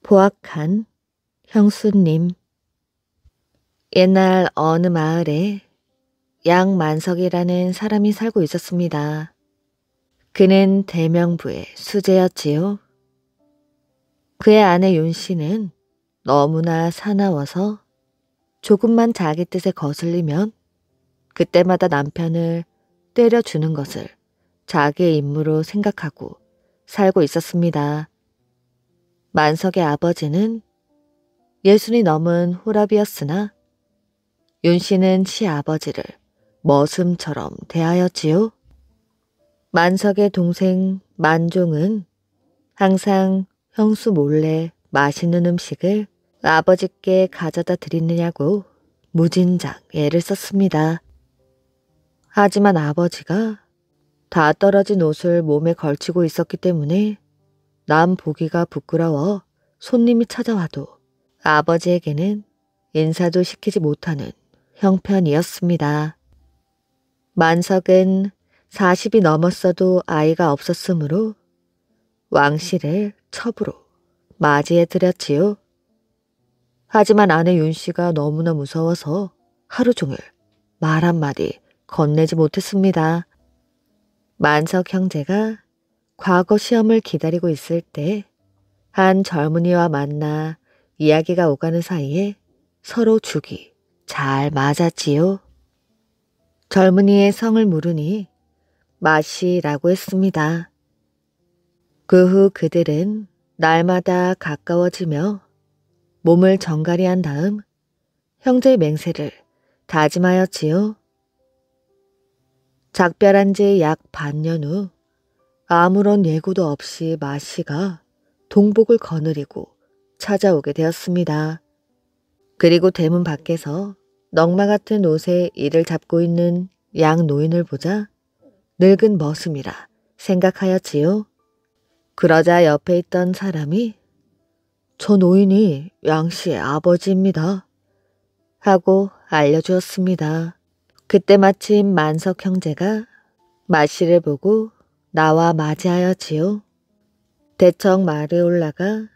포악한 형수님. 옛날 어느 마을에 양만석이라는 사람이 살고 있었습니다. 그는 대명부의 수재였지요. 그의 아내 윤씨는 너무나 사나워서 조금만 자기 뜻에 거슬리면 그때마다 남편을 때려주는 것을 자기의 임무로 생각하고 살고 있었습니다. 만석의 아버지는 60이 넘은 호랍이었으나 윤씨는 시아버지를 머슴처럼 대하였지요. 만석의 동생 만종은 항상 형수 몰래 맛있는 음식을 아버지께 가져다 드리느냐고 무진장 애를 썼습니다. 하지만 아버지가 다 떨어진 옷을 몸에 걸치고 있었기 때문에 남 보기가 부끄러워 손님이 찾아와도 아버지에게는 인사도 시키지 못하는 형편이었습니다. 만석은 40이 넘었어도 아이가 없었으므로 왕씨를 첩으로 맞이해드렸지요. 하지만 아내 윤씨가 너무나 무서워서 하루 종일 말 한마디 건네지 못했습니다. 만석 형제가 과거 시험을 기다리고 있을 때 한 젊은이와 만나 이야기가 오가는 사이에 서로 죽이 잘 맞았지요. 젊은이의 성을 물으니 마씨라고 했습니다. 그 후 그들은 날마다 가까워지며 몸을 정갈이한 다음 형제의 맹세를 다짐하였지요. 작별한 지 약 반년 후 아무런 예고도 없이 마씨가 동복을 거느리고 찾아오게 되었습니다. 그리고 대문 밖에서 넝마 같은 옷에 이를 잡고 있는 양 노인을 보자 늙은 머슴이라 생각하였지요. 그러자 옆에 있던 사람이 저 노인이 양씨의 아버지입니다 하고 알려주었습니다. 그때 마침 만석 형제가 마씨를 보고 나와 맞이하였지요. 대청 말에 올라가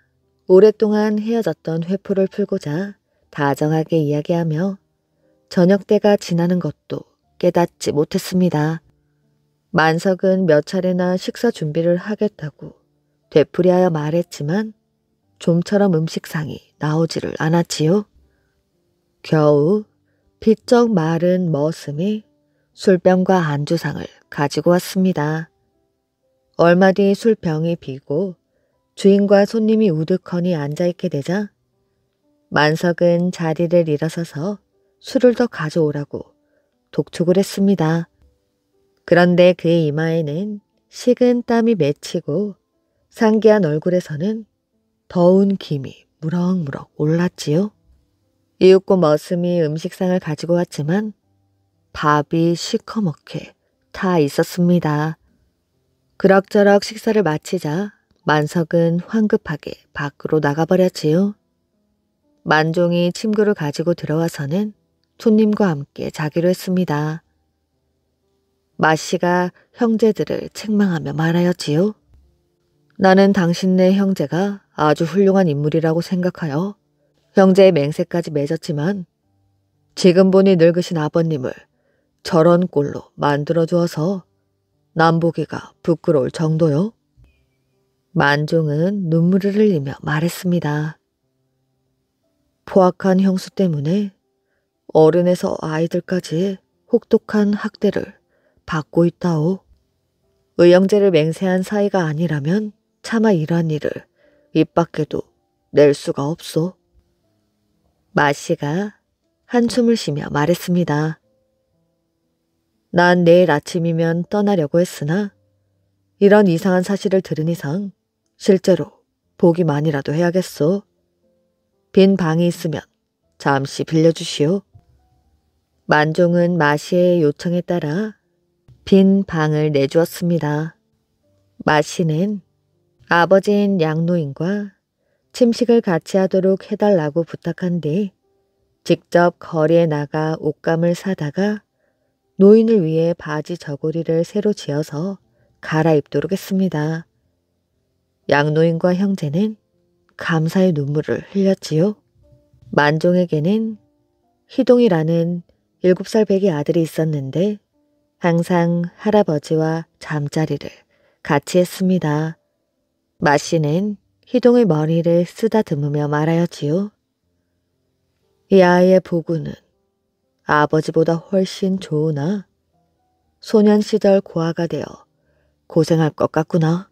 오랫동안 헤어졌던 회포를 풀고자 다정하게 이야기하며 저녁 때가 지나는 것도 깨닫지 못했습니다. 만석은 몇 차례나 식사 준비를 하겠다고 되풀이하여 말했지만 좀처럼 음식상이 나오지를 않았지요. 겨우 비쩍 마른 머슴이 술병과 안주상을 가지고 왔습니다. 얼마 뒤 술병이 비고 주인과 손님이 우두커니 앉아있게 되자 만석은 자리를 일어서서 술을 더 가져오라고 독촉을 했습니다. 그런데 그의 이마에는 식은 땀이 맺히고 상기한 얼굴에서는 더운 김이 무럭무럭 올랐지요. 이윽고 머슴이 음식상을 가지고 왔지만 밥이 시커멓게 타 있었습니다. 그럭저럭 식사를 마치자 만석은 황급하게 밖으로 나가버렸지요. 만종이 침구를 가지고 들어와서는 손님과 함께 자기로 했습니다. 마씨가 형제들을 책망하며 말하였지요. 나는 당신네 형제가 아주 훌륭한 인물이라고 생각하여 형제의 맹세까지 맺었지만 지금 보니 늙으신 아버님을 저런 꼴로 만들어주어서 남보기가 부끄러울 정도요. 만종은 눈물을 흘리며 말했습니다. 포악한 형수 때문에 어른에서 아이들까지 혹독한 학대를 받고 있다오. 의형제를 맹세한 사이가 아니라면 차마 이러한 일을 입 밖에도 낼 수가 없소. 마씨가 한숨을 쉬며 말했습니다. 난 내일 아침이면 떠나려고 했으나 이런 이상한 사실을 들은 이상 실제로 보기만이라도 해야겠소. 빈 방이 있으면 잠시 빌려주시오. 만종은 마씨의 요청에 따라 빈 방을 내주었습니다. 마씨는 아버지인 양노인과 침식을 같이 하도록 해달라고 부탁한 뒤 직접 거리에 나가 옷감을 사다가 노인을 위해 바지 저고리를 새로 지어서 갈아입도록 했습니다. 양노인과 형제는 감사의 눈물을 흘렸지요. 만종에게는 희동이라는 7살 배기 아들이 있었는데 항상 할아버지와 잠자리를 같이 했습니다. 마씨는 희동의 머리를 쓰다듬으며 말하였지요. 이 아이의 보구는 아버지보다 훨씬 좋으나 소년 시절 고아가 되어 고생할 것 같구나.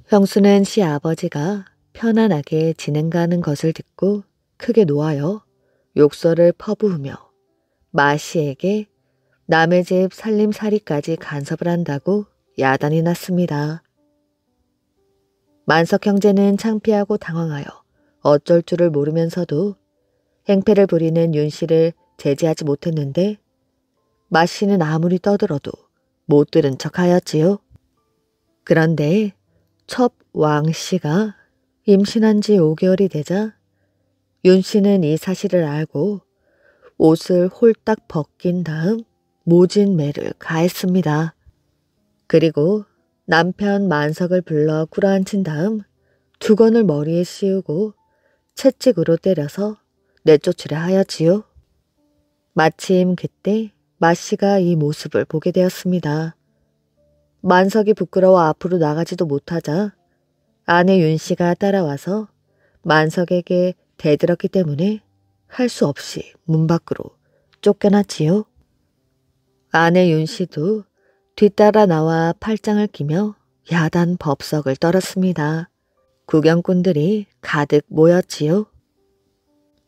형수는 시아버지가 편안하게 지낸가는 것을 듣고 크게 놓아여 욕설을 퍼부으며 마씨에게 남의 집 살림살이까지 간섭을 한다고 야단이 났습니다. 만석 형제는 창피하고 당황하여 어쩔 줄을 모르면서도 행패를 부리는 윤 씨를 제지하지 못했는데 마씨는 아무리 떠들어도 못 들은 척하였지요. 그런데 첩 왕 씨가 임신한 지 5개월이 되자 윤 씨는 이 사실을 알고 옷을 홀딱 벗긴 다음 모진매를 가했습니다. 그리고 남편 만석을 불러 꿇어앉힌 다음 두건을 머리에 씌우고 채찍으로 때려서 내쫓으려 하였지요. 마침 그때 마씨가 이 모습을 보게 되었습니다. 만석이 부끄러워 앞으로 나가지도 못하자 아내 윤 씨가 따라와서 만석에게 대들었기 때문에 할 수 없이 문 밖으로 쫓겨났지요. 아내 윤 씨도 뒤따라 나와 팔짱을 끼며 야단 법석을 떨었습니다. 구경꾼들이 가득 모였지요.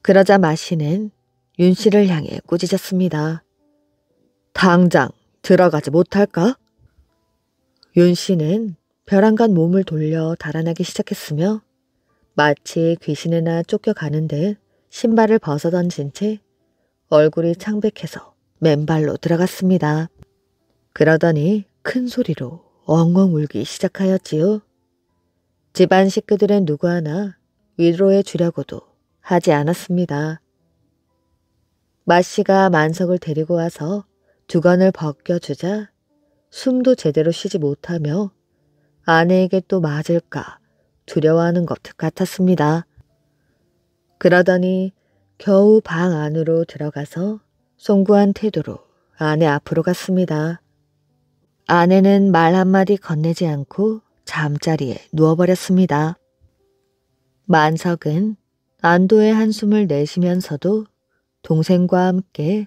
그러자 마씨는 윤 씨를 향해 꾸짖었습니다. 당장 들어가지 못할까? 윤 씨는 벼랑간 몸을 돌려 달아나기 시작했으며 마치 귀신에나 쫓겨가는 듯 신발을 벗어던진 채 얼굴이 창백해서 맨발로 들어갔습니다. 그러더니 큰 소리로 엉엉 울기 시작하였지요. 집안 식구들은 누구 하나 위로해 주려고도 하지 않았습니다. 마씨가 만석을 데리고 와서 두건을 벗겨주자 숨도 제대로 쉬지 못하며 아내에게 또 맞을까 두려워하는 것 같았습니다. 그러더니 겨우 방 안으로 들어가서 송구한 태도로 아내 앞으로 갔습니다. 아내는 말 한마디 건네지 않고 잠자리에 누워버렸습니다. 만석은 안도의 한숨을 내쉬면서도 동생과 함께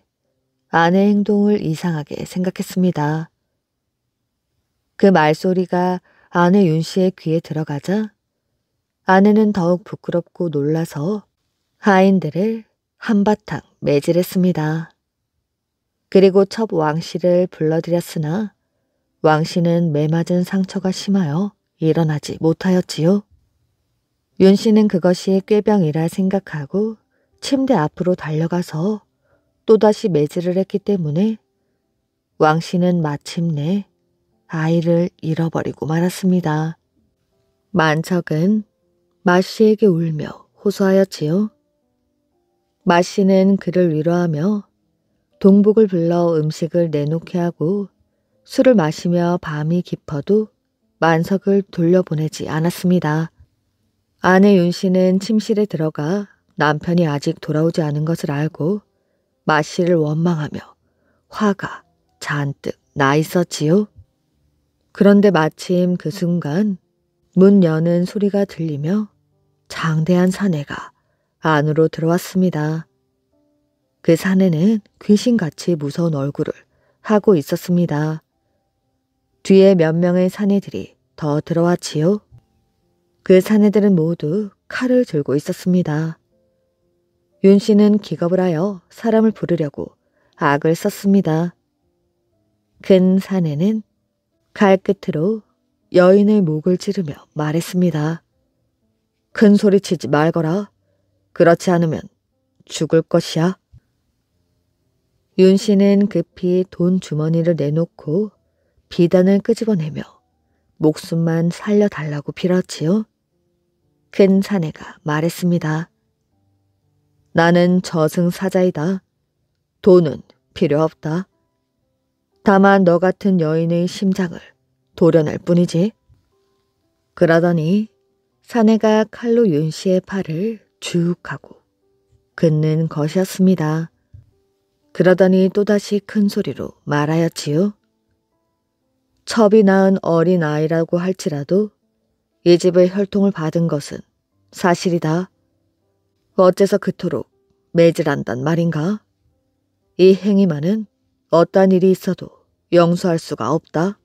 아내 행동을 이상하게 생각했습니다. 그 말소리가 아내 윤 씨의 귀에 들어가자 아내는 더욱 부끄럽고 놀라서 하인들을 한바탕 매질했습니다. 그리고 첩 왕 씨를 불러들였으나 왕 씨는 매맞은 상처가 심하여 일어나지 못하였지요. 윤 씨는 그것이 꾀병이라 생각하고 침대 앞으로 달려가서 또다시 매질을 했기 때문에 왕 씨는 마침내 아이를 잃어버리고 말았습니다. 만석은 마씨에게 울며 호소하였지요. 마씨는 그를 위로하며 동복을 불러 음식을 내놓게 하고 술을 마시며 밤이 깊어도 만석을 돌려보내지 않았습니다. 아내 윤 씨는 침실에 들어가 남편이 아직 돌아오지 않은 것을 알고 마씨를 원망하며 화가 잔뜩 나 있었지요. 그런데 마침 그 순간 문 여는 소리가 들리며 장대한 사내가 안으로 들어왔습니다. 그 사내는 귀신같이 무서운 얼굴을 하고 있었습니다. 뒤에 몇 명의 사내들이 더 들어왔지요. 그 사내들은 모두 칼을 들고 있었습니다. 윤 씨는 기겁을 하여 사람을 부르려고 악을 썼습니다. 큰 사내는 칼끝으로 여인의 목을 찌르며 말했습니다. 큰 소리 치지 말거라. 그렇지 않으면 죽을 것이야. 윤 씨는 급히 돈 주머니를 내놓고 비단을 끄집어내며 목숨만 살려달라고 빌었지요. 큰 사내가 말했습니다. 나는 저승사자이다. 돈은 필요 없다. 다만 너 같은 여인의 심장을 도려낼 뿐이지. 그러더니 사내가 칼로 윤 씨의 팔을 쭉 하고 긋는 것이었습니다. 그러더니 또다시 큰 소리로 말하였지요. 첩이 낳은 어린 아이라고 할지라도 이 집의 혈통을 받은 것은 사실이다. 어째서 그토록 매질한단 말인가? 이 행위만은 어떠한 일이 있어도 용서할 수가 없다.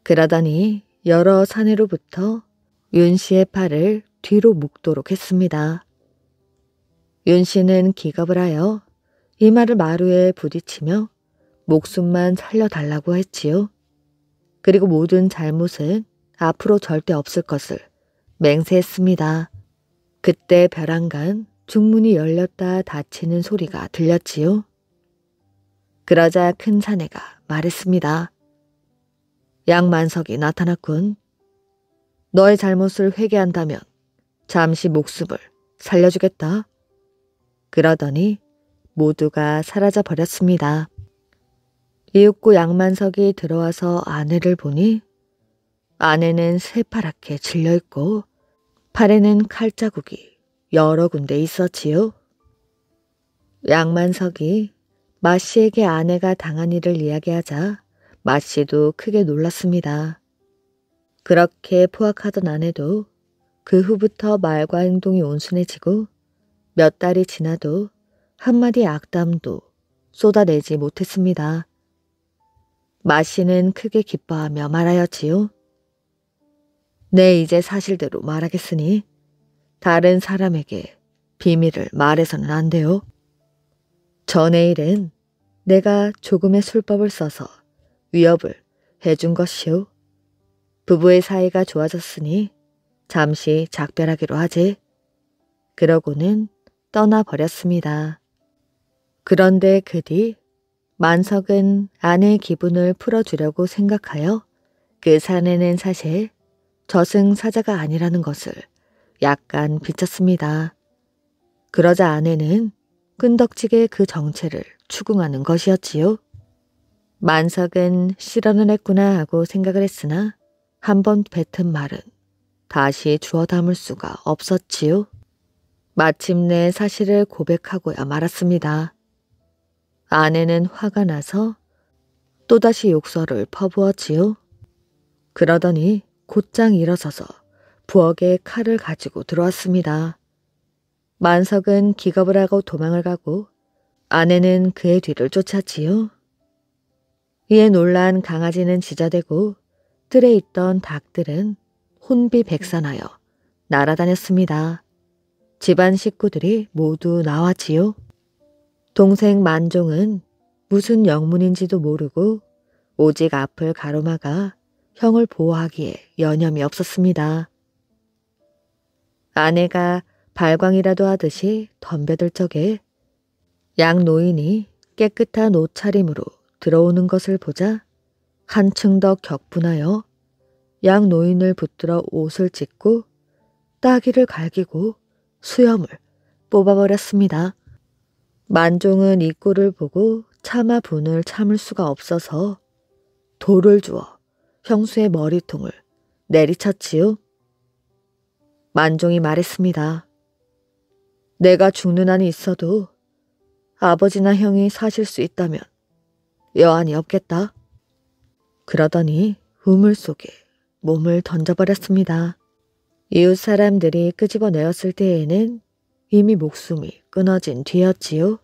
그러더니 여러 사내로부터 윤 씨의 팔을 뒤로 묶도록 했습니다. 윤 씨는 기겁을 하여 이마를 마루에 부딪히며 목숨만 살려달라고 했지요. 그리고 모든 잘못은 앞으로 절대 없을 것을 맹세했습니다. 그때 벼랑간 중문이 열렸다 닫히는 소리가 들렸지요. 그러자 큰 사내가 말했습니다. 양만석이 나타났군. 너의 잘못을 회개한다면 잠시 목숨을 살려주겠다. 그러더니 모두가 사라져 버렸습니다. 이윽고 양만석이 들어와서 아내를 보니 아내는 새파랗게 질려있고 팔에는 칼자국이 여러 군데 있었지요. 양만석이 마씨에게 아내가 당한 일을 이야기하자 마씨도 크게 놀랐습니다. 그렇게 포악하던 아내도 그 후부터 말과 행동이 온순해지고 몇 달이 지나도 한마디 악담도 쏟아내지 못했습니다. 마씨는 크게 기뻐하며 말하였지요. 네, 이제 사실대로 말하겠으니 다른 사람에게 비밀을 말해서는 안 돼요. 전의 일은 내가 조금의 술법을 써서 위협을 해준 것이오. 부부의 사이가 좋아졌으니 잠시 작별하기로 하지. 그러고는 떠나버렸습니다. 그런데 그 뒤 만석은 아내의 기분을 풀어주려고 생각하여 그 사내는 사실 저승사자가 아니라는 것을 약간 비쳤습니다. 그러자 아내는 끈덕지게 그 정체를 추궁하는 것이었지요. 만석은 실언을 했구나 하고 생각을 했으나 한번 뱉은 말은 다시 주워 담을 수가 없었지요. 마침내 사실을 고백하고야 말았습니다. 아내는 화가 나서 또다시 욕설을 퍼부었지요. 그러더니 곧장 일어서서 부엌에 칼을 가지고 들어왔습니다. 만석은 기겁을 하고 도망을 가고 아내는 그의 뒤를 쫓았지요. 이에 놀란 강아지는 지저대고 뜰에 있던 닭들은 혼비백산하여 날아다녔습니다. 집안 식구들이 모두 나왔지요. 동생 만종은 무슨 영문인지도 모르고 오직 앞을 가로막아 형을 보호하기에 여념이 없었습니다. 아내가 발광이라도 하듯이 덤벼들 적에 양 노인이 깨끗한 옷차림으로 들어오는 것을 보자 한층 더 격분하여 양 노인을 붙들어 옷을 찢고 따귀를 갈기고 수염을 뽑아버렸습니다. 만종은 이 꼴을 보고 차마 분을 참을 수가 없어서 돌을 주어 형수의 머리통을 내리쳤지요. 만종이 말했습니다. 내가 죽는 한이 있어도 아버지나 형이 사실 수 있다면 여한이 없겠다. 그러더니 우물 속에 몸을 던져버렸습니다. 이웃 사람들이 끄집어내었을 때에는 이미 목숨이 끊어진 뒤였지요.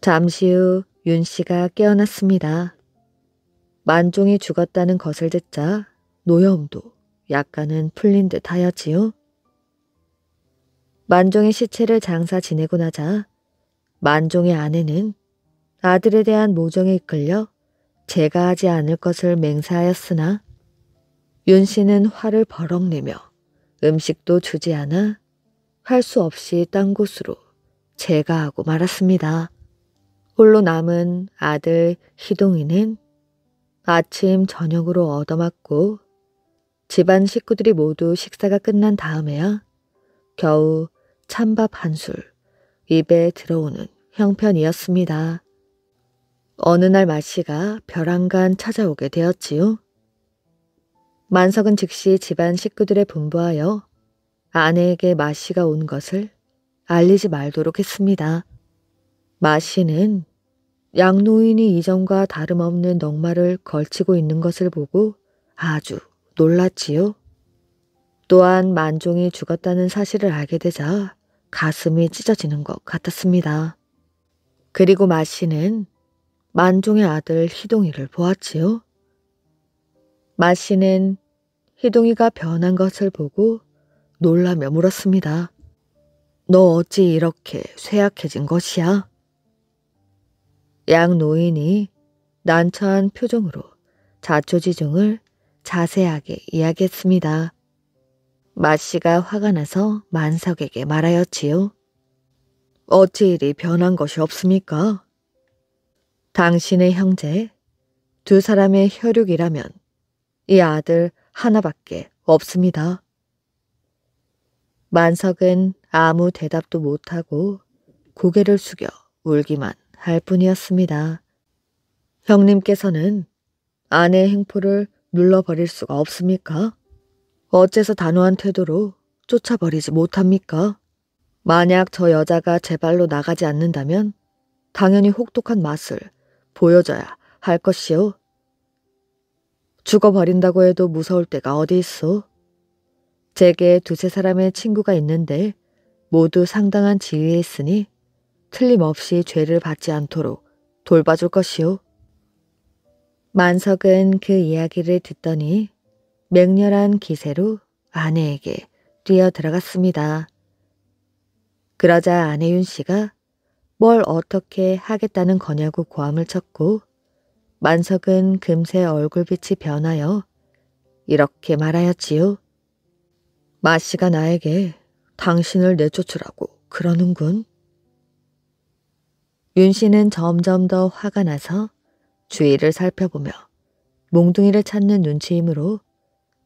잠시 후 윤 씨가 깨어났습니다. 만종이 죽었다는 것을 듣자 노여움도 약간은 풀린 듯 하였지요. 만종의 시체를 장사 지내고 나자 만종의 아내는 아들에 대한 모정에 이끌려 제가 하지 않을 것을 맹세하였으나 윤 씨는 화를 버럭 내며 음식도 주지 않아 할 수 없이 딴 곳으로 제가하고 말았습니다. 홀로 남은 아들 희동이는 아침 저녁으로 얻어맞고 집안 식구들이 모두 식사가 끝난 다음에야 겨우 찬밥 한 술 입에 들어오는 형편이었습니다. 어느 날 마씨가 벼랑간 찾아오게 되었지요. 만석은 즉시 집안 식구들에 분부하여 아내에게 마씨가 온 것을 알리지 말도록 했습니다. 마씨는 양노인이 이전과 다름없는 넉마를 걸치고 있는 것을 보고 아주 놀랐지요. 또한 만종이 죽었다는 사실을 알게 되자 가슴이 찢어지는 것 같았습니다. 그리고 마씨는 만종의 아들 희동이를 보았지요. 마씨는 희동이가 변한 것을 보고 놀라며 물었습니다. 너 어찌 이렇게 쇠약해진 것이야? 양 노인이 난처한 표정으로 자초지종을 자세하게 이야기했습니다. 마씨가 화가 나서 만석에게 말하였지요. 어찌 이리 변한 것이 없습니까? 당신의 형제, 두 사람의 혈육이라면 이 아들 하나밖에 없습니다. 만석은 아무 대답도 못하고 고개를 숙여 울기만 할 뿐이었습니다. 형님께서는 아내의 행포를 눌러버릴 수가 없습니까? 어째서 단호한 태도로 쫓아버리지 못합니까? 만약 저 여자가 제 발로 나가지 않는다면 당연히 혹독한 맛을 보여줘야 할 것이오. 죽어버린다고 해도 무서울 때가 어디 있어? 제게 두세 사람의 친구가 있는데 모두 상당한 지위에 있으니 틀림없이 죄를 받지 않도록 돌봐줄 것이오. 만석은 그 이야기를 듣더니 맹렬한 기세로 아내에게 뛰어들어갔습니다. 그러자 아내 윤씨가 뭘 어떻게 하겠다는 거냐고 고함을 쳤고 만석은 금세 얼굴빛이 변하여 이렇게 말하였지요. 마씨가 나에게 당신을 내쫓으라고 그러는군. 윤씨는 점점 더 화가 나서 주위를 살펴보며 몽둥이를 찾는 눈치이므로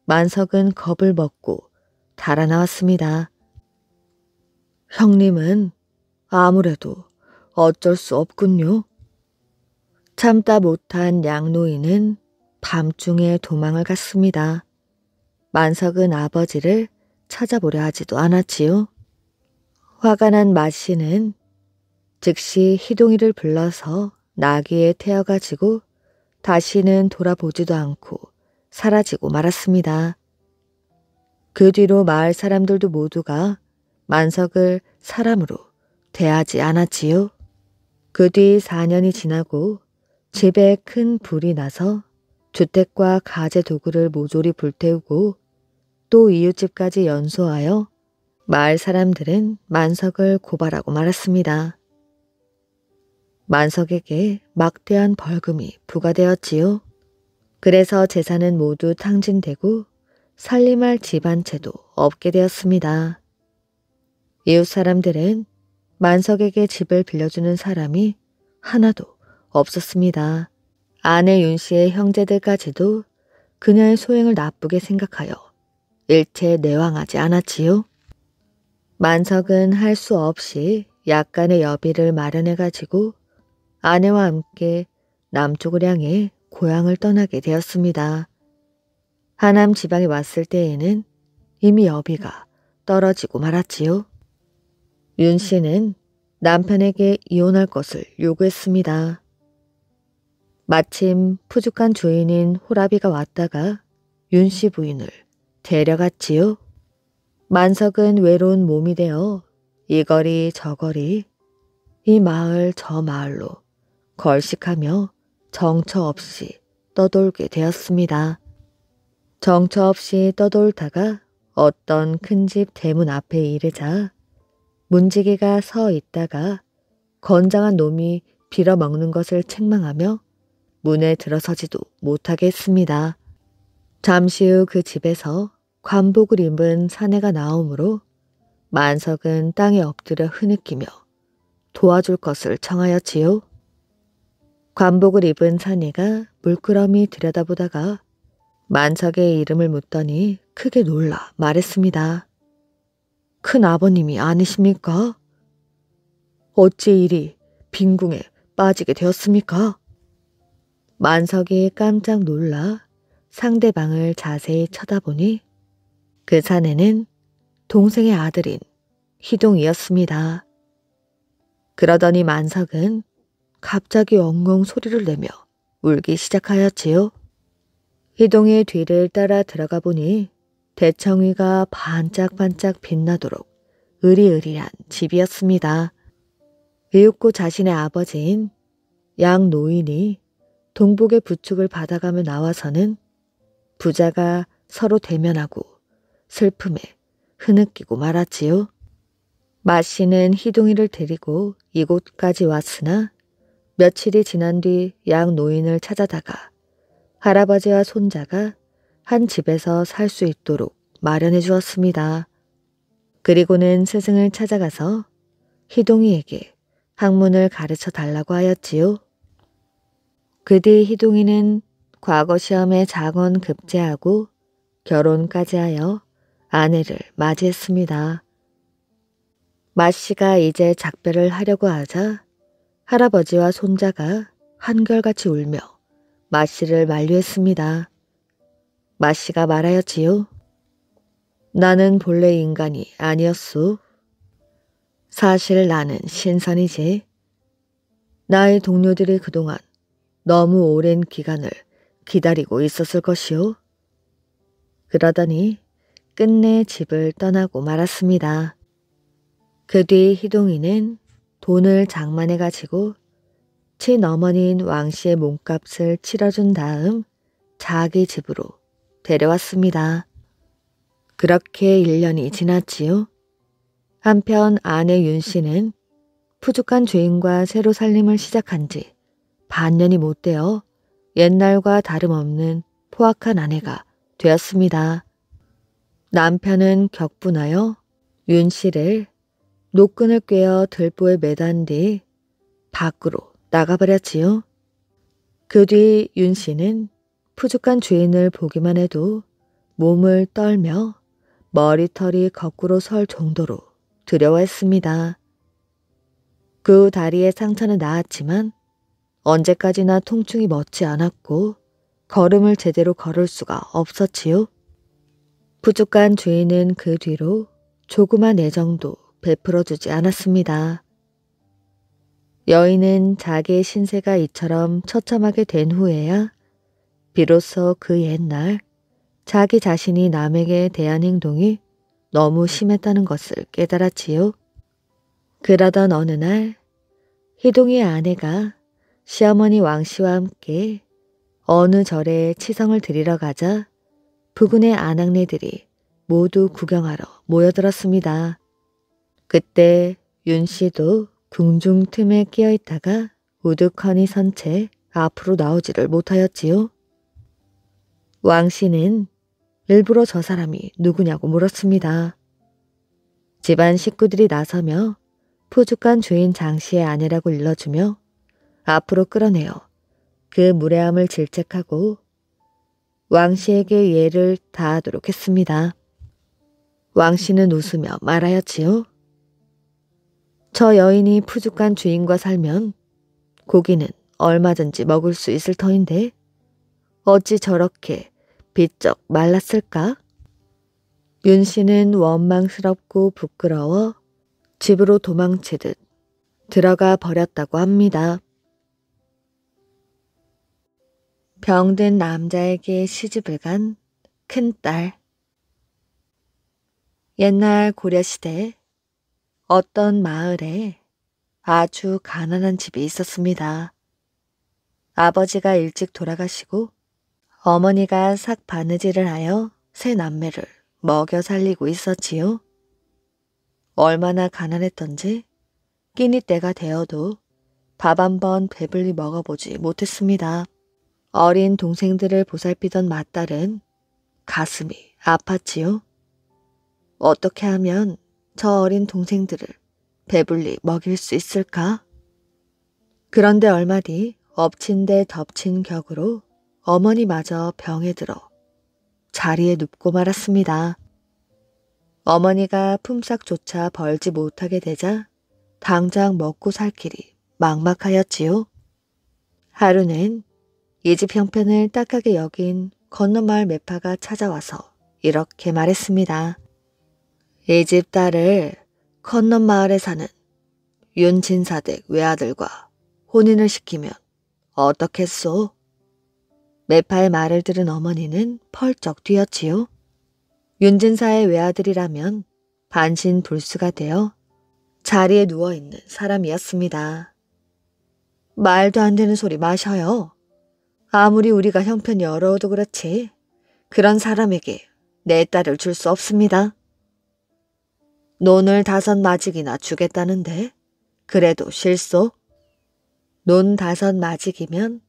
만석은 겁을 먹고 달아나왔습니다. 형님은 아무래도 어쩔 수 없군요. 참다 못한 양노인은 밤중에 도망을 갔습니다. 만석은 아버지를 찾아보려 하지도 않았지요. 화가 난 마씨는 즉시 희동이를 불러서 나귀에 태워가지고 다시는 돌아보지도 않고 사라지고 말았습니다. 그 뒤로 마을 사람들도 모두가 만석을 사람으로 대하지 않았지요. 그 뒤 4년이 지나고 집에 큰 불이 나서 주택과 가재 도구를 모조리 불태우고 또 이웃집까지 연소하여 마을 사람들은 만석을 고발하고 말았습니다. 만석에게 막대한 벌금이 부과되었지요. 그래서 재산은 모두 탕진되고 살림할 집 한 채도 없게 되었습니다. 이웃 사람들은 만석에게 집을 빌려주는 사람이 하나도 없었습니다. 아내 윤씨의 형제들까지도 그녀의 소행을 나쁘게 생각하여 일체 내왕하지 않았지요. 만석은 할 수 없이 약간의 여비를 마련해가지고 아내와 함께 남쪽을 향해 고향을 떠나게 되었습니다. 하남 지방에 왔을 때에는 이미 여비가 떨어지고 말았지요. 윤 씨는 남편에게 이혼할 것을 요구했습니다. 마침 푸죽한 주인인 호라비가 왔다가 윤 씨 부인을 데려갔지요. 만석은 외로운 몸이 되어 이거리 저거리 이 마을 저 마을로 걸식하며 정처 없이 떠돌게 되었습니다. 정처 없이 떠돌다가 어떤 큰 집 대문 앞에 이르자 문지기가 서 있다가 건장한 놈이 빌어먹는 것을 책망하며 문에 들어서지도 못하게 했습니다. 잠시 후 그 집에서 관복을 입은 사내가 나오므로 만석은 땅에 엎드려 흐느끼며 도와줄 것을 청하였지요. 관복을 입은 사내가 물끄러미 들여다보다가 만석의 이름을 묻더니 크게 놀라 말했습니다. 큰 아버님이 아니십니까? 어찌 이리 빈궁에 빠지게 되었습니까? 만석이 깜짝 놀라 상대방을 자세히 쳐다보니 그 사내는 동생의 아들인 희동이었습니다. 그러더니 만석은 갑자기 엉엉 소리를 내며 울기 시작하였지요. 희동의 뒤를 따라 들어가 보니 대청위가 반짝반짝 빛나도록 으리으리한 집이었습니다. 이윽고 자신의 아버지인 양 노인이 동복의 부축을 받아가며 나와서는 부자가 서로 대면하고 슬픔에 흐느끼고 말았지요. 마씨는 희동이를 데리고 이곳까지 왔으나 며칠이 지난 뒤 양 노인을 찾아다가 할아버지와 손자가 한 집에서 살 수 있도록 마련해 주었습니다. 그리고는 스승을 찾아가서 희동이에게 학문을 가르쳐 달라고 하였지요. 그 뒤 희동이는 과거 시험에 장원 급제하고 결혼까지 하여 아내를 맞이했습니다. 마씨가 이제 작별을 하려고 하자 할아버지와 손자가 한결같이 울며 마씨를 만류했습니다. 마씨가 말하였지요. 나는 본래 인간이 아니었소. 사실 나는 신선이지. 나의 동료들이 그동안 너무 오랜 기간을 기다리고 있었을 것이오. 그러더니 끝내 집을 떠나고 말았습니다. 그 뒤 희동이는 돈을 장만해 가지고 친어머니인 왕씨의 몸값을 치러준 다음 자기 집으로 데려왔습니다. 그렇게 1년이 지났지요. 한편 아내 윤씨는 푸죽한 주인과 새로 살림을 시작한 지 반년이 못 되어 옛날과 다름없는 포악한 아내가 되었습니다. 남편은 격분하여 윤씨를 노끈을 꿰어 들보에 매단 뒤 밖으로 나가버렸지요. 그 뒤 윤씨는 푸죽한 주인을 보기만 해도 몸을 떨며 머리털이 거꾸로 설 정도로 두려워했습니다. 그 후 다리에 상처는 나았지만 언제까지나 통증이 멎지 않았고 걸음을 제대로 걸을 수가 없었지요. 푸죽한 주인은 그 뒤로 조그만 애정도 베풀어주지 않았습니다. 여인은 자기의 신세가 이처럼 처참하게 된 후에야 비로소 그 옛날 자기 자신이 남에게 대한 행동이 너무 심했다는 것을 깨달았지요. 그러던 어느 날 희동이의 아내가 시어머니 왕씨와 함께 어느 절에 치성을 드리러 가자 부근의 아낙네들이 모두 구경하러 모여들었습니다. 그때 윤씨도 궁중 틈에 끼어 있다가 우두커니 선 채 앞으로 나오지를 못하였지요. 왕씨는 일부러 저 사람이 누구냐고 물었습니다. 집안 식구들이 나서며 푸죽한 주인 장씨의 아내라고 일러주며 앞으로 끌어내어 그 무례함을 질책하고 왕씨에게 예를 다하도록 했습니다. 왕씨는 웃으며 말하였지요. 저 여인이 푸죽한 주인과 살면 고기는 얼마든지 먹을 수 있을 터인데 어찌 저렇게 비쩍 말랐을까? 윤씨는 원망스럽고 부끄러워 집으로 도망치듯 들어가 버렸다고 합니다. 병든 남자에게 시집을 간 큰딸. 옛날 고려시대 어떤 마을에 아주 가난한 집이 있었습니다. 아버지가 일찍 돌아가시고 어머니가 삭 바느질을 하여 세 남매를 먹여 살리고 있었지요. 얼마나 가난했던지 끼니 때가 되어도 밥 한 번 배불리 먹어보지 못했습니다. 어린 동생들을 보살피던 맏딸은 가슴이 아팠지요. 어떻게 하면 저 어린 동생들을 배불리 먹일 수 있을까? 그런데 얼마 뒤 엎친 데 덮친 격으로 어머니마저 병에 들어 자리에 눕고 말았습니다. 어머니가 품삯조차 벌지 못하게 되자 당장 먹고 살 길이 막막하였지요. 하루는 이 집 형편을 딱하게 여긴 건너마을 매파가 찾아와서 이렇게 말했습니다. 이 집 딸을 건넌 마을에 사는 윤진사댁 외아들과 혼인을 시키면 어떻겠소? 매파의 말을 들은 어머니는 펄쩍 뛰었지요. 윤진사의 외아들이라면 반신불수가 되어 자리에 누워있는 사람이었습니다. 말도 안 되는 소리 마셔요. 아무리 우리가 형편이 어려워도 그렇지 그런 사람에게 내 딸을 줄 수 없습니다. 논을 5마직이나 주겠다는데 그래도 실소? 논 5마직이면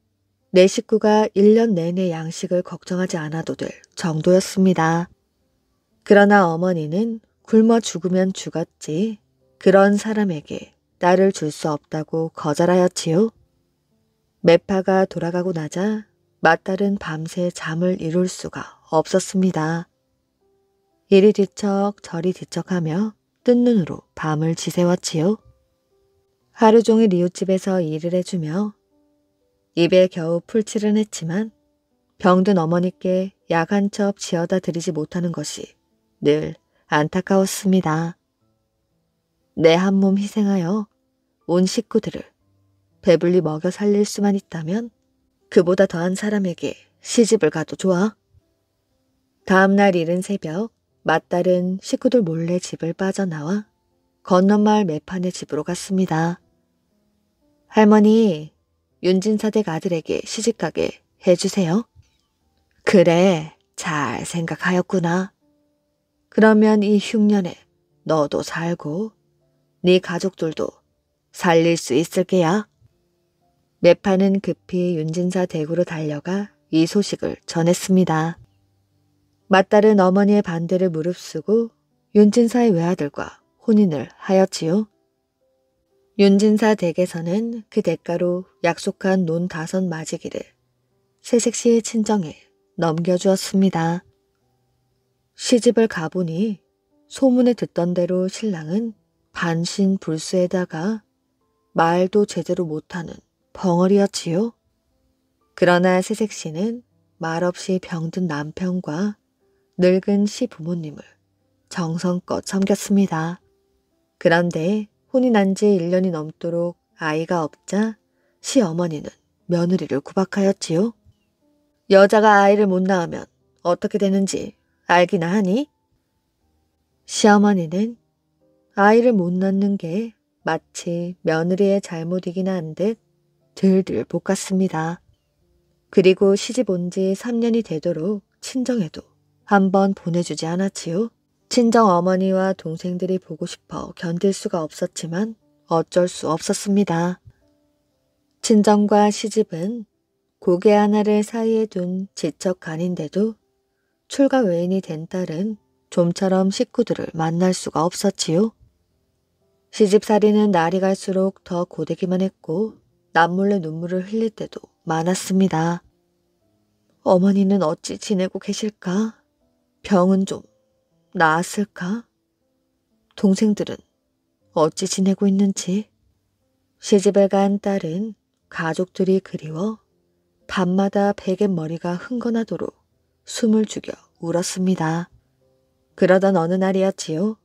내 식구가 1년 내내 양식을 걱정하지 않아도 될 정도였습니다. 그러나 어머니는 굶어 죽으면 죽었지 그런 사람에게 딸을 줄 수 없다고 거절하였지요. 매파가 돌아가고 나자 맏딸은 밤새 잠을 이룰 수가 없었습니다. 이리 뒤척 저리 뒤척하며 뜬 눈으로 밤을 지새웠지요. 하루 종일 이웃집에서 일을 해주며 입에 겨우 풀칠은 했지만 병든 어머니께 약 한 첩 지어다 드리지 못하는 것이 늘 안타까웠습니다. 내 한 몸 희생하여 온 식구들을 배불리 먹여 살릴 수만 있다면 그보다 더한 사람에게 시집을 가도 좋아. 다음 날 이른 새벽 맏딸은 식구들 몰래 집을 빠져나와 건넌마을 매판의 집으로 갔습니다. 할머니, 윤진사댁 아들에게 시집가게 해주세요. 그래, 잘 생각하였구나. 그러면 이 흉년에 너도 살고 네 가족들도 살릴 수 있을 게야. 매파는 급히 윤진사 댁으로 달려가 이 소식을 전했습니다. 맏딸은 어머니의 반대를 무릅쓰고 윤진사의 외아들과 혼인을 하였지요. 윤진사 댁에서는 그 대가로 약속한 논 5마지기를 새색시의 친정에 넘겨주었습니다. 시집을 가보니 소문에 듣던 대로 신랑은 반신불수에다가 말도 제대로 못하는 벙어리였지요. 그러나 새색시는 말없이 병든 남편과 늙은 시부모님을 정성껏 섬겼습니다. 그런데 혼인한 지 1년이 넘도록 아이가 없자 시어머니는 며느리를 구박하였지요. 여자가 아이를 못 낳으면 어떻게 되는지 알기나 하니? 시어머니는 아이를 못 낳는 게 마치 며느리의 잘못이기나 한 듯 들들 볶았습니다. 그리고 시집 온 지 3년이 되도록 친정에도 한번 보내주지 않았지요. 친정 어머니와 동생들이 보고 싶어 견딜 수가 없었지만 어쩔 수 없었습니다. 친정과 시집은 고개 하나를 사이에 둔 지척간인데도 출가 외인이 된 딸은 좀처럼 식구들을 만날 수가 없었지요. 시집살이는 날이 갈수록 더 고되기만 했고 남몰래 눈물을 흘릴 때도 많았습니다. 어머니는 어찌 지내고 계실까? 병은 좀 나았을까? 동생들은 어찌 지내고 있는지. 시집을 간 딸은 가족들이 그리워 밤마다 베갯머리가 흥건하도록 숨을 죽여 울었습니다. 그러던 어느 날이었지요.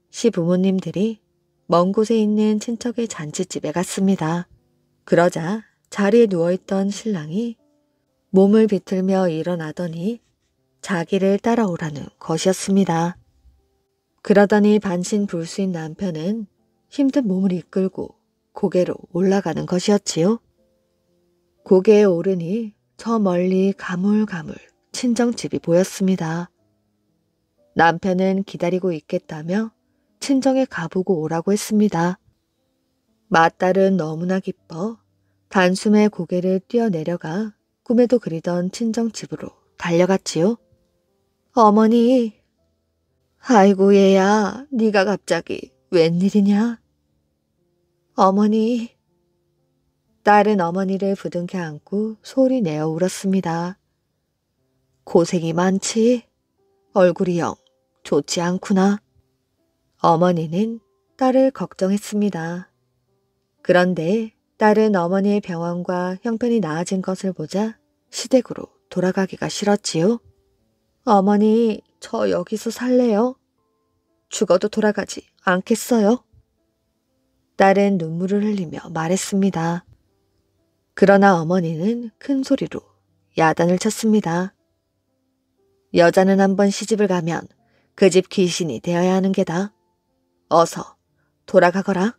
시부모님들이 먼 곳에 있는 친척의 잔치집에 갔습니다. 그러자 자리에 누워있던 신랑이 몸을 비틀며 일어나더니 자기를 따라오라는 것이었습니다. 그러더니 반신불수인 남편은 힘든 몸을 이끌고 고개로 올라가는 것이었지요. 고개에 오르니 저 멀리 가물가물 친정집이 보였습니다. 남편은 기다리고 있겠다며 친정에 가보고 오라고 했습니다. 맏딸은 너무나 기뻐 단숨에 고개를 뛰어내려가 꿈에도 그리던 친정집으로 달려갔지요. 어머니, 아이고 얘야, 네가 갑자기 웬일이냐? 어머니. 딸은 어머니를 부둥켜 안고 소리 내어 울었습니다. 고생이 많지? 얼굴이 영 좋지 않구나. 어머니는 딸을 걱정했습니다. 그런데 딸은 어머니의 병원과 형편이 나아진 것을 보자 시댁으로 돌아가기가 싫었지요. 어머니, 저 여기서 살래요? 죽어도 돌아가지 않겠어요? 딸은 눈물을 흘리며 말했습니다. 그러나 어머니는 큰 소리로 야단을 쳤습니다. 여자는 한번 시집을 가면 그 집 귀신이 되어야 하는 게다. 어서 돌아가거라.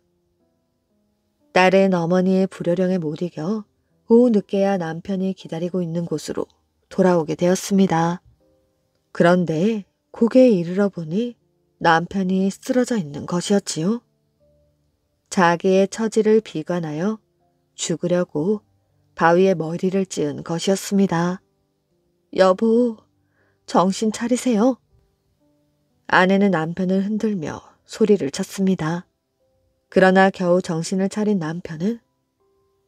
딸은 어머니의 불효령에 못 이겨 오후 늦게야 남편이 기다리고 있는 곳으로 돌아오게 되었습니다. 그런데 고개에 이르러 보니 남편이 쓰러져 있는 것이었지요. 자기의 처지를 비관하여 죽으려고 바위에 머리를 찌은 것이었습니다. 여보, 정신 차리세요. 아내는 남편을 흔들며 소리를 쳤습니다. 그러나 겨우 정신을 차린 남편은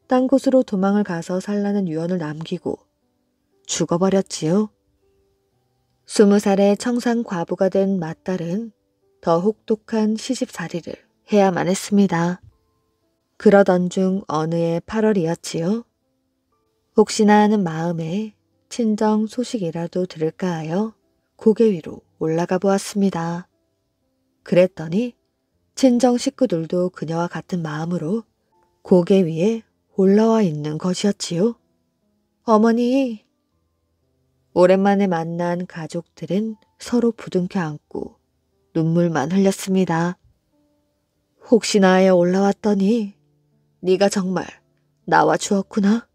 딴 곳으로 도망을 가서 살라는 유언을 남기고 죽어버렸지요. 20살의 청산 과부가 된 맏딸은 더 혹독한 시집살이를 해야만 했습니다. 그러던 중 어느 해 8월이었지요. 혹시나 하는 마음에 친정 소식이라도 들을까 하여 고개 위로 올라가 보았습니다. 그랬더니 친정 식구들도 그녀와 같은 마음으로 고개 위에 올라와 있는 것이었지요. 어머니! 오랜만에 만난 가족들은 서로 부둥켜 안고 눈물만 흘렸습니다. 혹시나 하여 올라왔더니 네가 정말 나와 주었구나.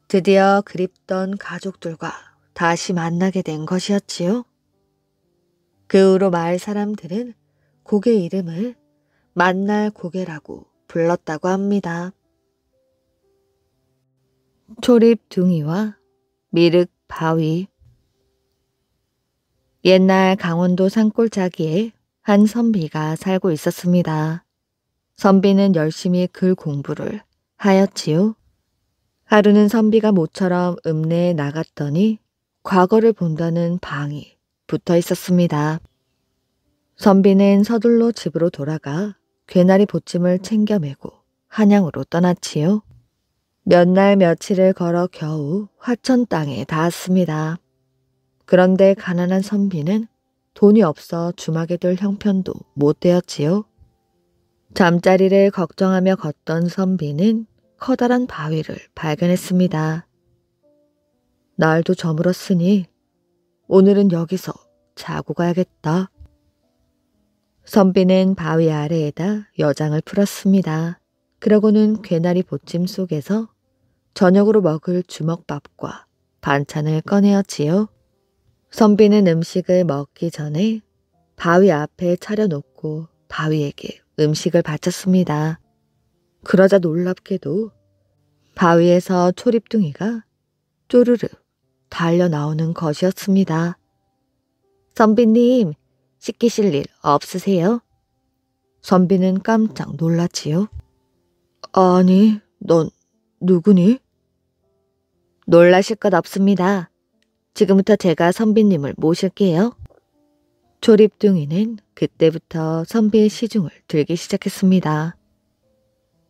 드디어 그립던 가족들과 다시 만나게 된 것이었지요. 그 후로 마을 사람들은 고개 이름을 만날 고개라고 불렀다고 합니다. 초립둥이와 미륵 바위. 옛날 강원도 산골짜기에 한 선비가 살고 있었습니다. 선비는 열심히 글 공부를 하였지요. 하루는 선비가 모처럼 읍내에 나갔더니 과거를 본다는 방이 붙어 있었습니다. 선비는 서둘러 집으로 돌아가 괴나리 보찜을 챙겨 메고 한양으로 떠났지요. 몇 날 며칠을 걸어 겨우 화천 땅에 닿았습니다. 그런데 가난한 선비는 돈이 없어 주막에 둘 형편도 못 되었지요. 잠자리를 걱정하며 걷던 선비는 커다란 바위를 발견했습니다. 날도 저물었으니 오늘은 여기서 자고 가야겠다. 선비는 바위 아래에다 여장을 풀었습니다. 그러고는 괴나리 보찜 속에서 저녁으로 먹을 주먹밥과 반찬을 꺼내었지요. 선비는 음식을 먹기 전에 바위 앞에 차려놓고 바위에게 음식을 바쳤습니다. 그러자 놀랍게도 바위에서 초립둥이가 쪼르르 달려 나오는 것이었습니다. 선비님, 시키실 일 없으세요? 선비는 깜짝 놀랐지요. 아니, 넌 누구니? 놀라실 것 없습니다. 지금부터 제가 선비님을 모실게요. 초립둥이는 그때부터 선비의 시중을 들기 시작했습니다.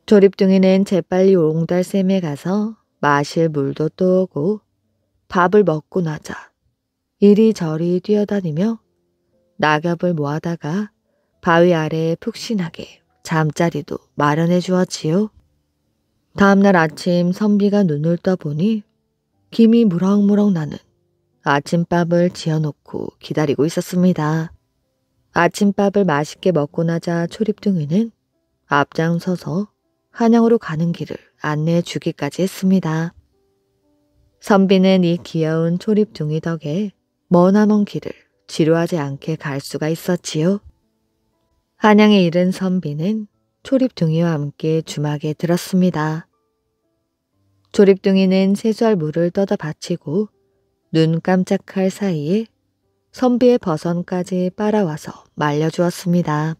초립둥이는 재빨리 옹달샘에 가서 마실 물도 떠오고 밥을 먹고 나자 이리저리 뛰어다니며 낙엽을 모아다가 바위 아래에 푹신하게 잠자리도 마련해 주었지요. 다음날 아침 선비가 눈을 떠보니 김이 무럭무럭 나는 아침밥을 지어놓고 기다리고 있었습니다. 아침밥을 맛있게 먹고 나자 초립둥이는 앞장서서 한양으로 가는 길을 안내해 주기까지 했습니다. 선비는 이 귀여운 초립둥이 덕에 머나먼 길을 지루하지 않게 갈 수가 있었지요. 한양에 이른 선비는 초립둥이와 함께 주막에 들었습니다. 초립둥이는 세수할 물을 떠다 바치고 눈 깜짝할 사이에 선비의 버선까지 빨아와서 말려주었습니다.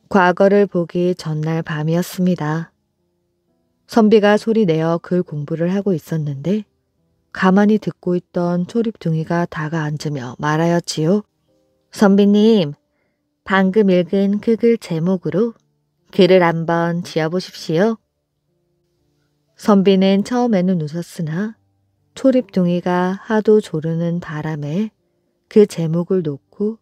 과거를 보기 전날 밤이었습니다. 선비가 소리내어 글 공부를 하고 있었는데 가만히 듣고 있던 초립둥이가 다가앉으며 말하였지요. 선비님, 방금 읽은 그 글 제목으로 글을 한번 지어보십시오. 선비는 처음에는 웃었으나 초립둥이가 하도 조르는 바람에 그 제목을 놓고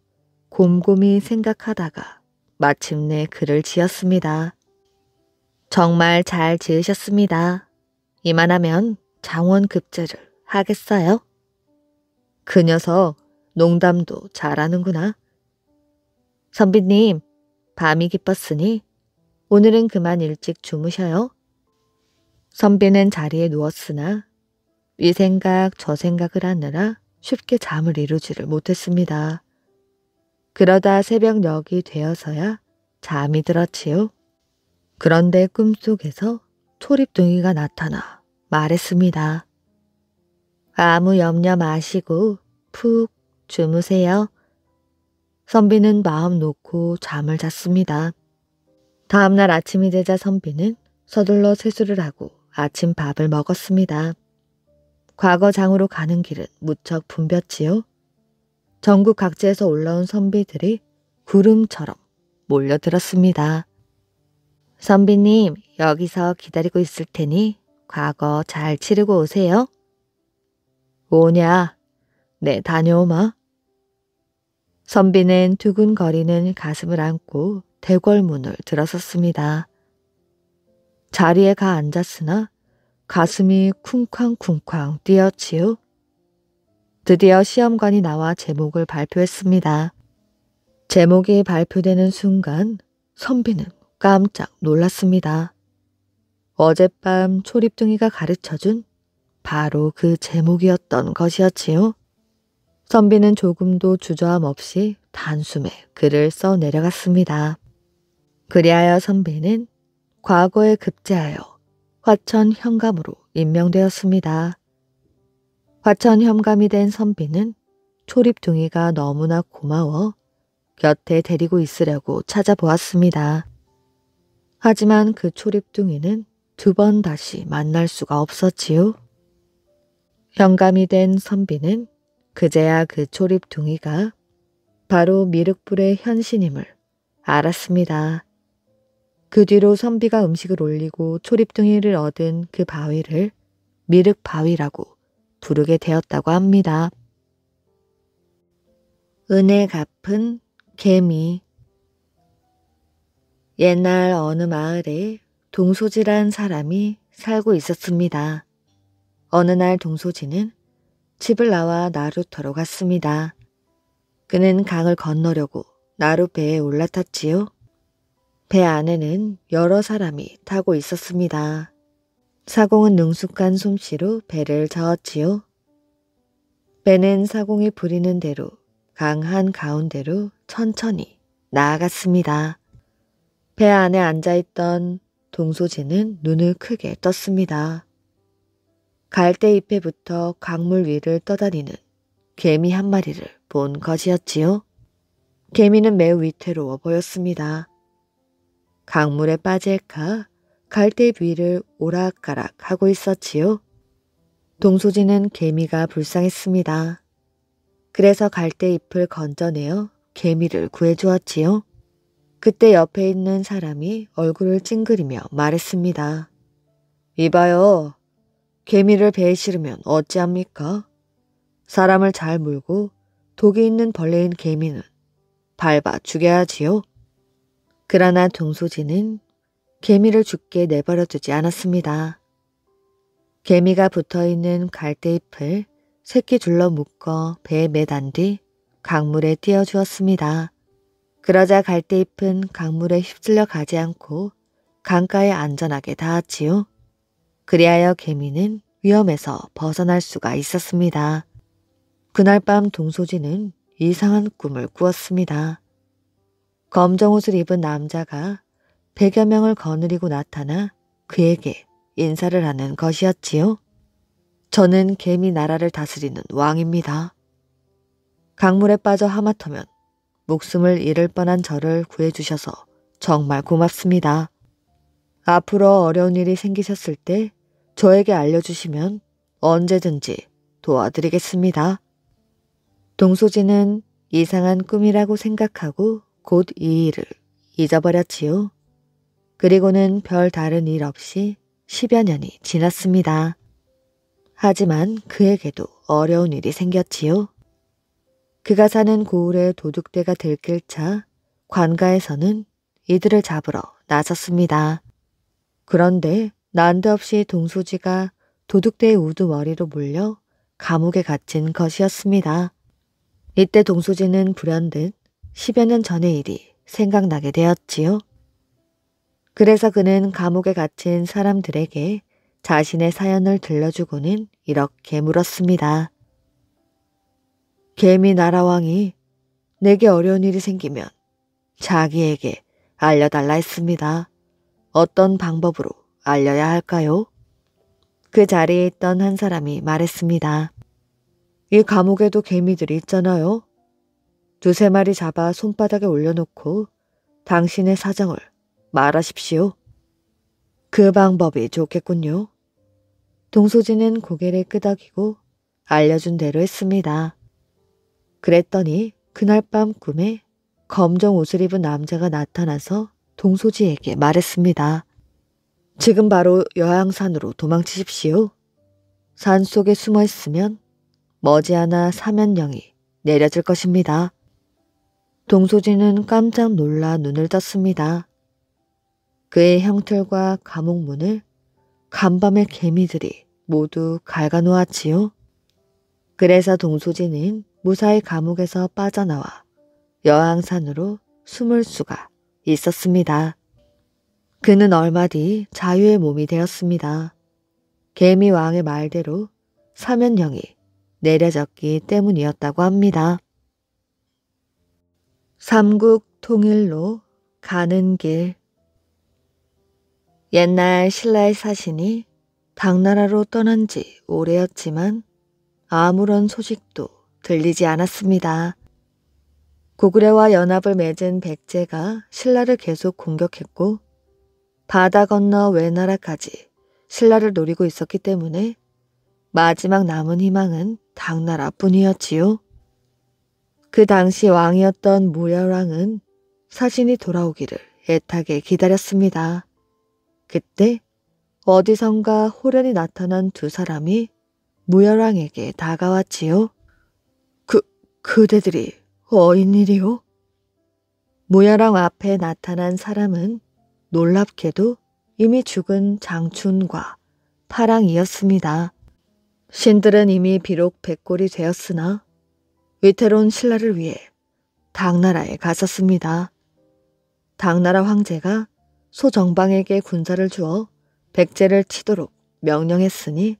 곰곰이 생각하다가 마침내 글을 지었습니다. 정말 잘 지으셨습니다. 이만하면 장원급제를 하겠어요? 그 녀석 농담도 잘하는구나. 선비님, 밤이 깊었으니 오늘은 그만 일찍 주무셔요. 선비는 자리에 누웠으나 이 생각 저 생각을 하느라 쉽게 잠을 이루지를 못했습니다. 그러다 새벽녘이 되어서야 잠이 들었지요. 그런데 꿈속에서 초립둥이가 나타나 말했습니다. 아무 염려 마시고 푹 주무세요. 선비는 마음 놓고 잠을 잤습니다. 다음날 아침이 되자 선비는 서둘러 세수를 하고 아침밥을 먹었습니다. 과거장으로 가는 길은 무척 붐볐지요. 전국 각지에서 올라온 선비들이 구름처럼 몰려들었습니다. 선비님, 여기서 기다리고 있을 테니 과거 잘 치르고 오세요. 오냐? 네, 다녀오마. 선비는 두근거리는 가슴을 안고 대궐문을 들어섰습니다. 자리에 가 앉았으나 가슴이 쿵쾅쿵쾅 뛰었지요. 드디어 시험관이 나와 제목을 발표했습니다. 제목이 발표되는 순간 선비는 깜짝 놀랐습니다. 어젯밤 초립둥이가 가르쳐준 바로 그 제목이었던 것이었지요. 선비는 조금도 주저함 없이 단숨에 글을 써 내려갔습니다. 그리하여 선비는 과거에 급제하여 화천 현감으로 임명되었습니다. 화천 현감이 된 선비는 초립둥이가 너무나 고마워 곁에 데리고 있으려고 찾아보았습니다. 하지만 그 초립둥이는 2번 다시 만날 수가 없었지요. 현감이 된 선비는 그제야 그 초립둥이가 바로 미륵불의 현신임을 알았습니다. 그 뒤로 선비가 음식을 올리고 초립둥이를 얻은 그 바위를 미륵바위라고 부르게 되었다고 합니다. 은혜 갚은 개미. 옛날 어느 마을에 동소지란 사람이 살고 있었습니다. 어느 날 동소지는 집을 나와 나루터로 갔습니다. 그는 강을 건너려고 나룻배에 올라탔지요. 배 안에는 여러 사람이 타고 있었습니다. 사공은 능숙한 솜씨로 배를 저었지요. 배는 사공이 부리는 대로 강 한가운데로 천천히 나아갔습니다. 배 안에 앉아있던 동소지는 눈을 크게 떴습니다. 갈대잎에부터 강물 위를 떠다니는 개미 한 마리를 본 것이었지요. 개미는 매우 위태로워 보였습니다. 강물에 빠질까 갈대잎 위를 오락가락 하고 있었지요. 동소지는 개미가 불쌍했습니다. 그래서 갈대잎을 건져내어 개미를 구해주었지요. 그때 옆에 있는 사람이 얼굴을 찡그리며 말했습니다. 이봐요. 개미를 배에 실으면 어찌합니까? 사람을 잘 물고 독이 있는 벌레인 개미는 밟아 죽여야지요. 그러나 동소지는 개미를 죽게 내버려 두지 않았습니다. 개미가 붙어있는 갈대잎을 새끼 줄로 묶어 배에 매단 뒤 강물에 띄워주었습니다. 그러자 갈대잎은 강물에 휩쓸려 가지 않고 강가에 안전하게 닿았지요. 그리하여 개미는 위험에서 벗어날 수가 있었습니다. 그날 밤 동소지는 이상한 꿈을 꾸었습니다. 검정 옷을 입은 남자가 100여 명을 거느리고 나타나 그에게 인사를 하는 것이었지요. 저는 개미 나라를 다스리는 왕입니다. 강물에 빠져 하마터면 목숨을 잃을 뻔한 저를 구해주셔서 정말 고맙습니다. 앞으로 어려운 일이 생기셨을 때 저에게 알려주시면 언제든지 도와드리겠습니다. 동소지는 이상한 꿈이라고 생각하고 곧 이 일을 잊어버렸지요. 그리고는 별 다른 일 없이 10여 년이 지났습니다. 하지만 그에게도 어려운 일이 생겼지요. 그가 사는 고을의 도둑대가 들킬차 관가에서는 이들을 잡으러 나섰습니다. 그런데 난데없이 동소지가 도둑대의 우두머리로 몰려 감옥에 갇힌 것이었습니다. 이때 동소지는 불현듯 10여 년 전의 일이 생각나게 되었지요. 그래서 그는 감옥에 갇힌 사람들에게 자신의 사연을 들려주고는 이렇게 물었습니다. 개미 나라왕이 내게 어려운 일이 생기면 자기에게 알려달라 했습니다. 어떤 방법으로 알려야 할까요? 그 자리에 있던 한 사람이 말했습니다. 이 감옥에도 개미들이 있잖아요. 두세 마리 잡아 손바닥에 올려놓고 당신의 사정을 말하십시오. 그 방법이 좋겠군요. 동소지는 고개를 끄덕이고 알려준 대로 했습니다. 그랬더니 그날 밤 꿈에 검정 옷을 입은 남자가 나타나서 동소지에게 말했습니다. 지금 바로 여양산으로 도망치십시오. 산속에 숨어 있으면 머지않아 사면령이 내려질 것입니다. 동소지는 깜짝 놀라 눈을 떴습니다. 그의 형틀과 감옥문을 간밤에 개미들이 모두 갉아놓았지요. 그래서 동소지는 무사히 감옥에서 빠져나와 여항산으로 숨을 수가 있었습니다. 그는 얼마 뒤 자유의 몸이 되었습니다. 개미 왕의 말대로 사면령이 내려졌기 때문이었다고 합니다. 삼국 통일로 가는 길. 옛날 신라의 사신이 당나라로 떠난 지 오래였지만 아무런 소식도 들리지 않았습니다. 고구려와 연합을 맺은 백제가 신라를 계속 공격했고 바다 건너 외나라까지 신라를 노리고 있었기 때문에 마지막 남은 희망은 당나라뿐이었지요. 그 당시 왕이었던 무열왕은 사신이 돌아오기를 애타게 기다렸습니다. 그때 어디선가 호련히 나타난 두 사람이 무열왕에게 다가왔지요. 그대들이 어인일이요? 무열왕 앞에 나타난 사람은 놀랍게도 이미 죽은 장춘과 파랑이었습니다. 신들은 이미 비록 백골이 되었으나 위태로운 신라를 위해 당나라에 갔었습니다. 당나라 황제가 소정방에게 군사를 주어 백제를 치도록 명령했으니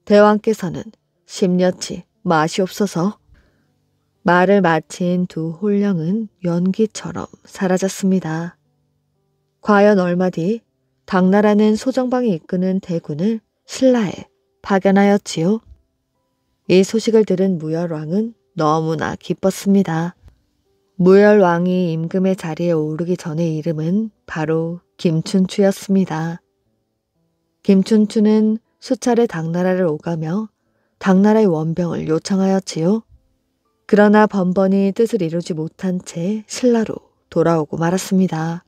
대왕께서는 심려치 마시옵소서. 말을 마친 두 홀령은 연기처럼 사라졌습니다. 과연 얼마 뒤 당나라는 소정방이 이끄는 대군을 신라에 파견하였지요. 이 소식을 들은 무열왕은 너무나 기뻤습니다. 무열왕이 임금의 자리에 오르기 전의 이름은 바로 김춘추였습니다. 김춘추는 수차례 당나라를 오가며 당나라의 원병을 요청하였지요. 그러나 번번이 뜻을 이루지 못한 채 신라로 돌아오고 말았습니다.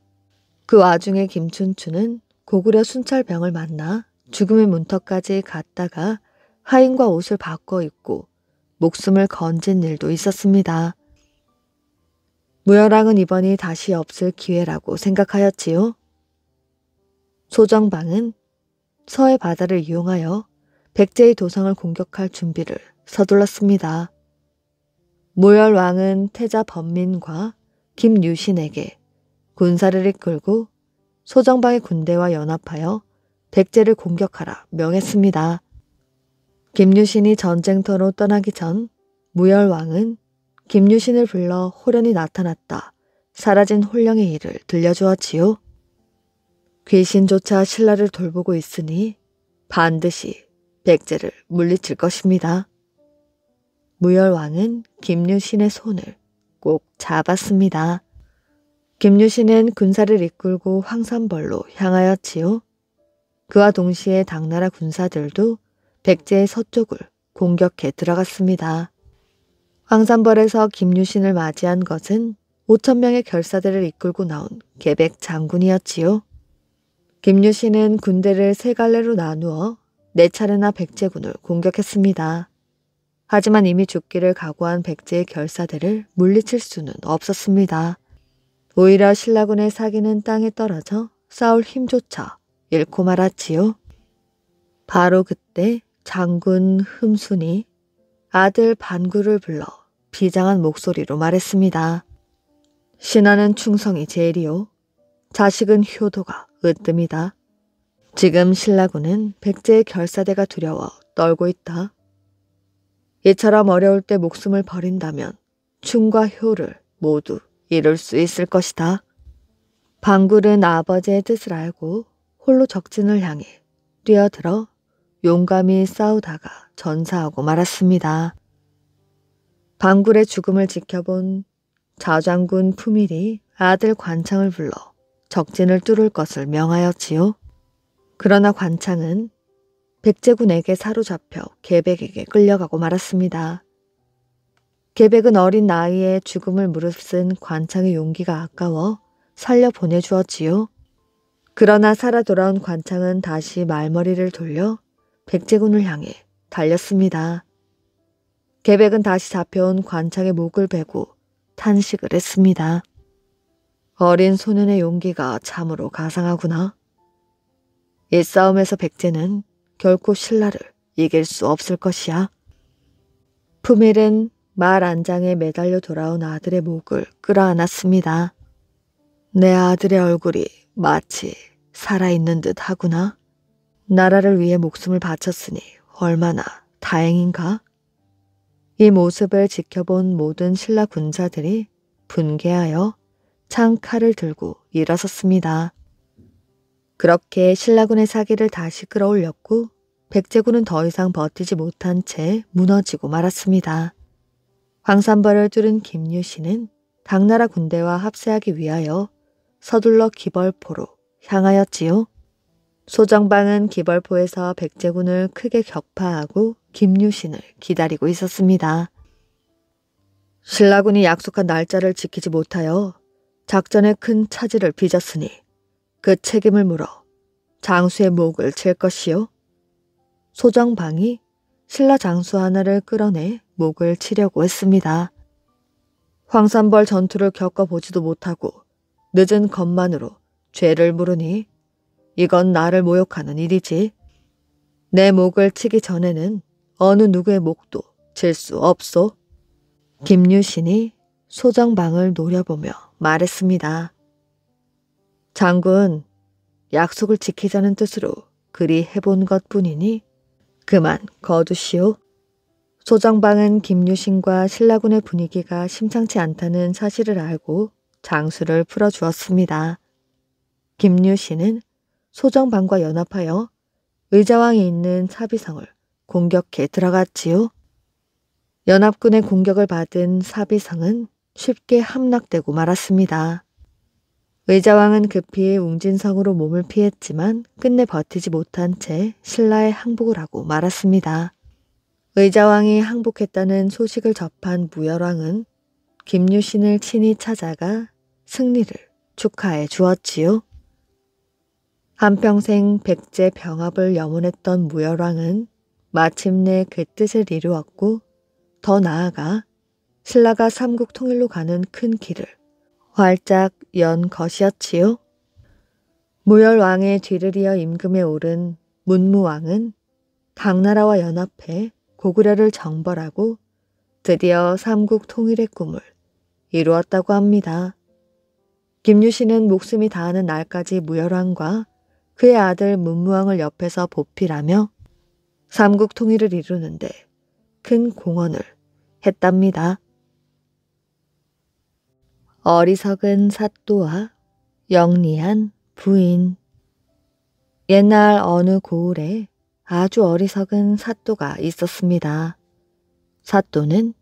그 와중에 김춘추는 고구려 순찰병을 만나 죽음의 문턱까지 갔다가 하인과 옷을 바꿔 입고 목숨을 건진 일도 있었습니다. 무열왕은 이번이 다시 없을 기회라고 생각하였지요. 소정방은 서해 바다를 이용하여 백제의 도성을 공격할 준비를 서둘렀습니다. 무열왕은 태자 범민과 김유신에게 군사를 이끌고 소정방의 군대와 연합하여 백제를 공격하라 명했습니다. 김유신이 전쟁터로 떠나기 전 무열왕은 김유신을 불러 호련히 나타났다 사라진 홀령의 일을 들려주었지요. 귀신조차 신라를 돌보고 있으니 반드시 백제를 물리칠 것입니다. 무열왕은 김유신의 손을 꼭 잡았습니다. 김유신은 군사를 이끌고 황산벌로 향하였지요. 그와 동시에 당나라 군사들도 백제의 서쪽을 공격해 들어갔습니다. 황산벌에서 김유신을 맞이한 것은 5,000명의 결사들을 이끌고 나온 계백 장군이었지요. 김유신은 군대를 세 갈래로 나누어 4차례나 백제군을 공격했습니다. 하지만 이미 죽기를 각오한 백제의 결사대를 물리칠 수는 없었습니다. 오히려 신라군의 사기는 땅에 떨어져 싸울 힘조차 잃고 말았지요. 바로 그때 장군 흠순이 아들 반구를 불러 비장한 목소리로 말했습니다. 신하는 충성이 제일이요. 자식은 효도가 으뜸이다. 지금 신라군은 백제의 결사대가 두려워 떨고 있다. 이처럼 어려울 때 목숨을 버린다면 충과 효를 모두 이룰 수 있을 것이다. 방굴은 아버지의 뜻을 알고 홀로 적진을 향해 뛰어들어 용감히 싸우다가 전사하고 말았습니다. 방굴의 죽음을 지켜본 자장군 푸밀이 아들 관창을 불러 적진을 뚫을 것을 명하였지요. 그러나 관창은 백제군에게 사로잡혀 계백에게 끌려가고 말았습니다. 계백은 어린 나이에 죽음을 무릅쓴 관창의 용기가 아까워 살려 보내주었지요. 그러나 살아 돌아온 관창은 다시 말머리를 돌려 백제군을 향해 달렸습니다. 계백은 다시 잡혀온 관창의 목을 베고 탄식을 했습니다. 어린 소년의 용기가 참으로 가상하구나. 이 싸움에서 백제는 결코 신라를 이길 수 없을 것이야. 푸밀은 말 안장에 매달려 돌아온 아들의 목을 끌어안았습니다. 내 아들의 얼굴이 마치 살아있는 듯 하구나. 나라를 위해 목숨을 바쳤으니 얼마나 다행인가. 이 모습을 지켜본 모든 신라 군사들이 분개하여 창칼을 들고 일어섰습니다. 그렇게 신라군의 사기를 다시 끌어올렸고 백제군은 더 이상 버티지 못한 채 무너지고 말았습니다. 황산벌을 뚫은 김유신은 당나라 군대와 합세하기 위하여 서둘러 기벌포로 향하였지요. 소정방은 기벌포에서 백제군을 크게 격파하고 김유신을 기다리고 있었습니다. 신라군이 약속한 날짜를 지키지 못하여 작전에 큰 차질을 빚었으니 그 책임을 물어 장수의 목을 칠 것이요. 소정방이 신라 장수 하나를 끌어내 목을 치려고 했습니다. 황산벌 전투를 겪어보지도 못하고 늦은 것만으로 죄를 물으니 이건 나를 모욕하는 일이지. 내 목을 치기 전에는 어느 누구의 목도 칠 수 없소. 김유신이 소정방을 노려보며 말했습니다. 장군, 약속을 지키자는 뜻으로 그리 해본 것뿐이니 그만 거두시오. 소정방은 김유신과 신라군의 분위기가 심상치 않다는 사실을 알고 장수를 풀어주었습니다. 김유신은 소정방과 연합하여 의자왕이 있는 사비성을 공격해 들어갔지요. 연합군의 공격을 받은 사비성은 쉽게 함락되고 말았습니다. 의자왕은 급히 웅진성으로 몸을 피했지만 끝내 버티지 못한 채 신라에 항복을 하고 말았습니다. 의자왕이 항복했다는 소식을 접한 무열왕은 김유신을 친히 찾아가 승리를 축하해 주었지요. 한평생 백제 병합을 염원했던 무열왕은 마침내 그 뜻을 이루었고 더 나아가 신라가 삼국 통일로 가는 큰 길을 활짝 연 것이었지요. 무열왕의 뒤를 이어 임금에 오른 문무왕은 당나라와 연합해 고구려를 정벌하고 드디어 삼국 통일의 꿈을 이루었다고 합니다. 김유신은 목숨이 다하는 날까지 무열왕과 그의 아들 문무왕을 옆에서 보필하며 삼국 통일을 이루는데 큰 공헌을 했답니다. 어리석은 사또와 영리한 부인. 옛날 어느 고을에 아주 어리석은 사또가 있었습니다. 사또는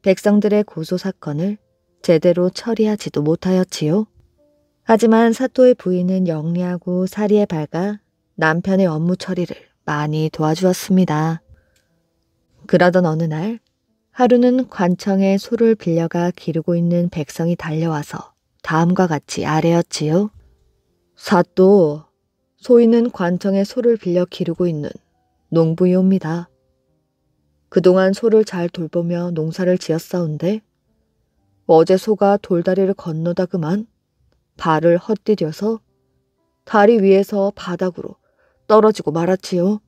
백성들의 고소 사건을 제대로 처리하지도 못하였지요. 하지만 사또의 부인은 영리하고 사리에 밝아 남편의 업무 처리를 많이 도와주었습니다. 그러던 어느 날 하루는 관청에 소를 빌려가 기르고 있는 백성이 달려와서 다음과 같이 아뢰었지요. 사또, 소인은 관청에 소를 빌려 기르고 있는 농부이옵니다. 그동안 소를 잘 돌보며 농사를 지었사온데 어제 소가 돌다리를 건너다 그만 발을 헛디뎌서 다리 위에서 바닥으로 떨어지고 말았지요.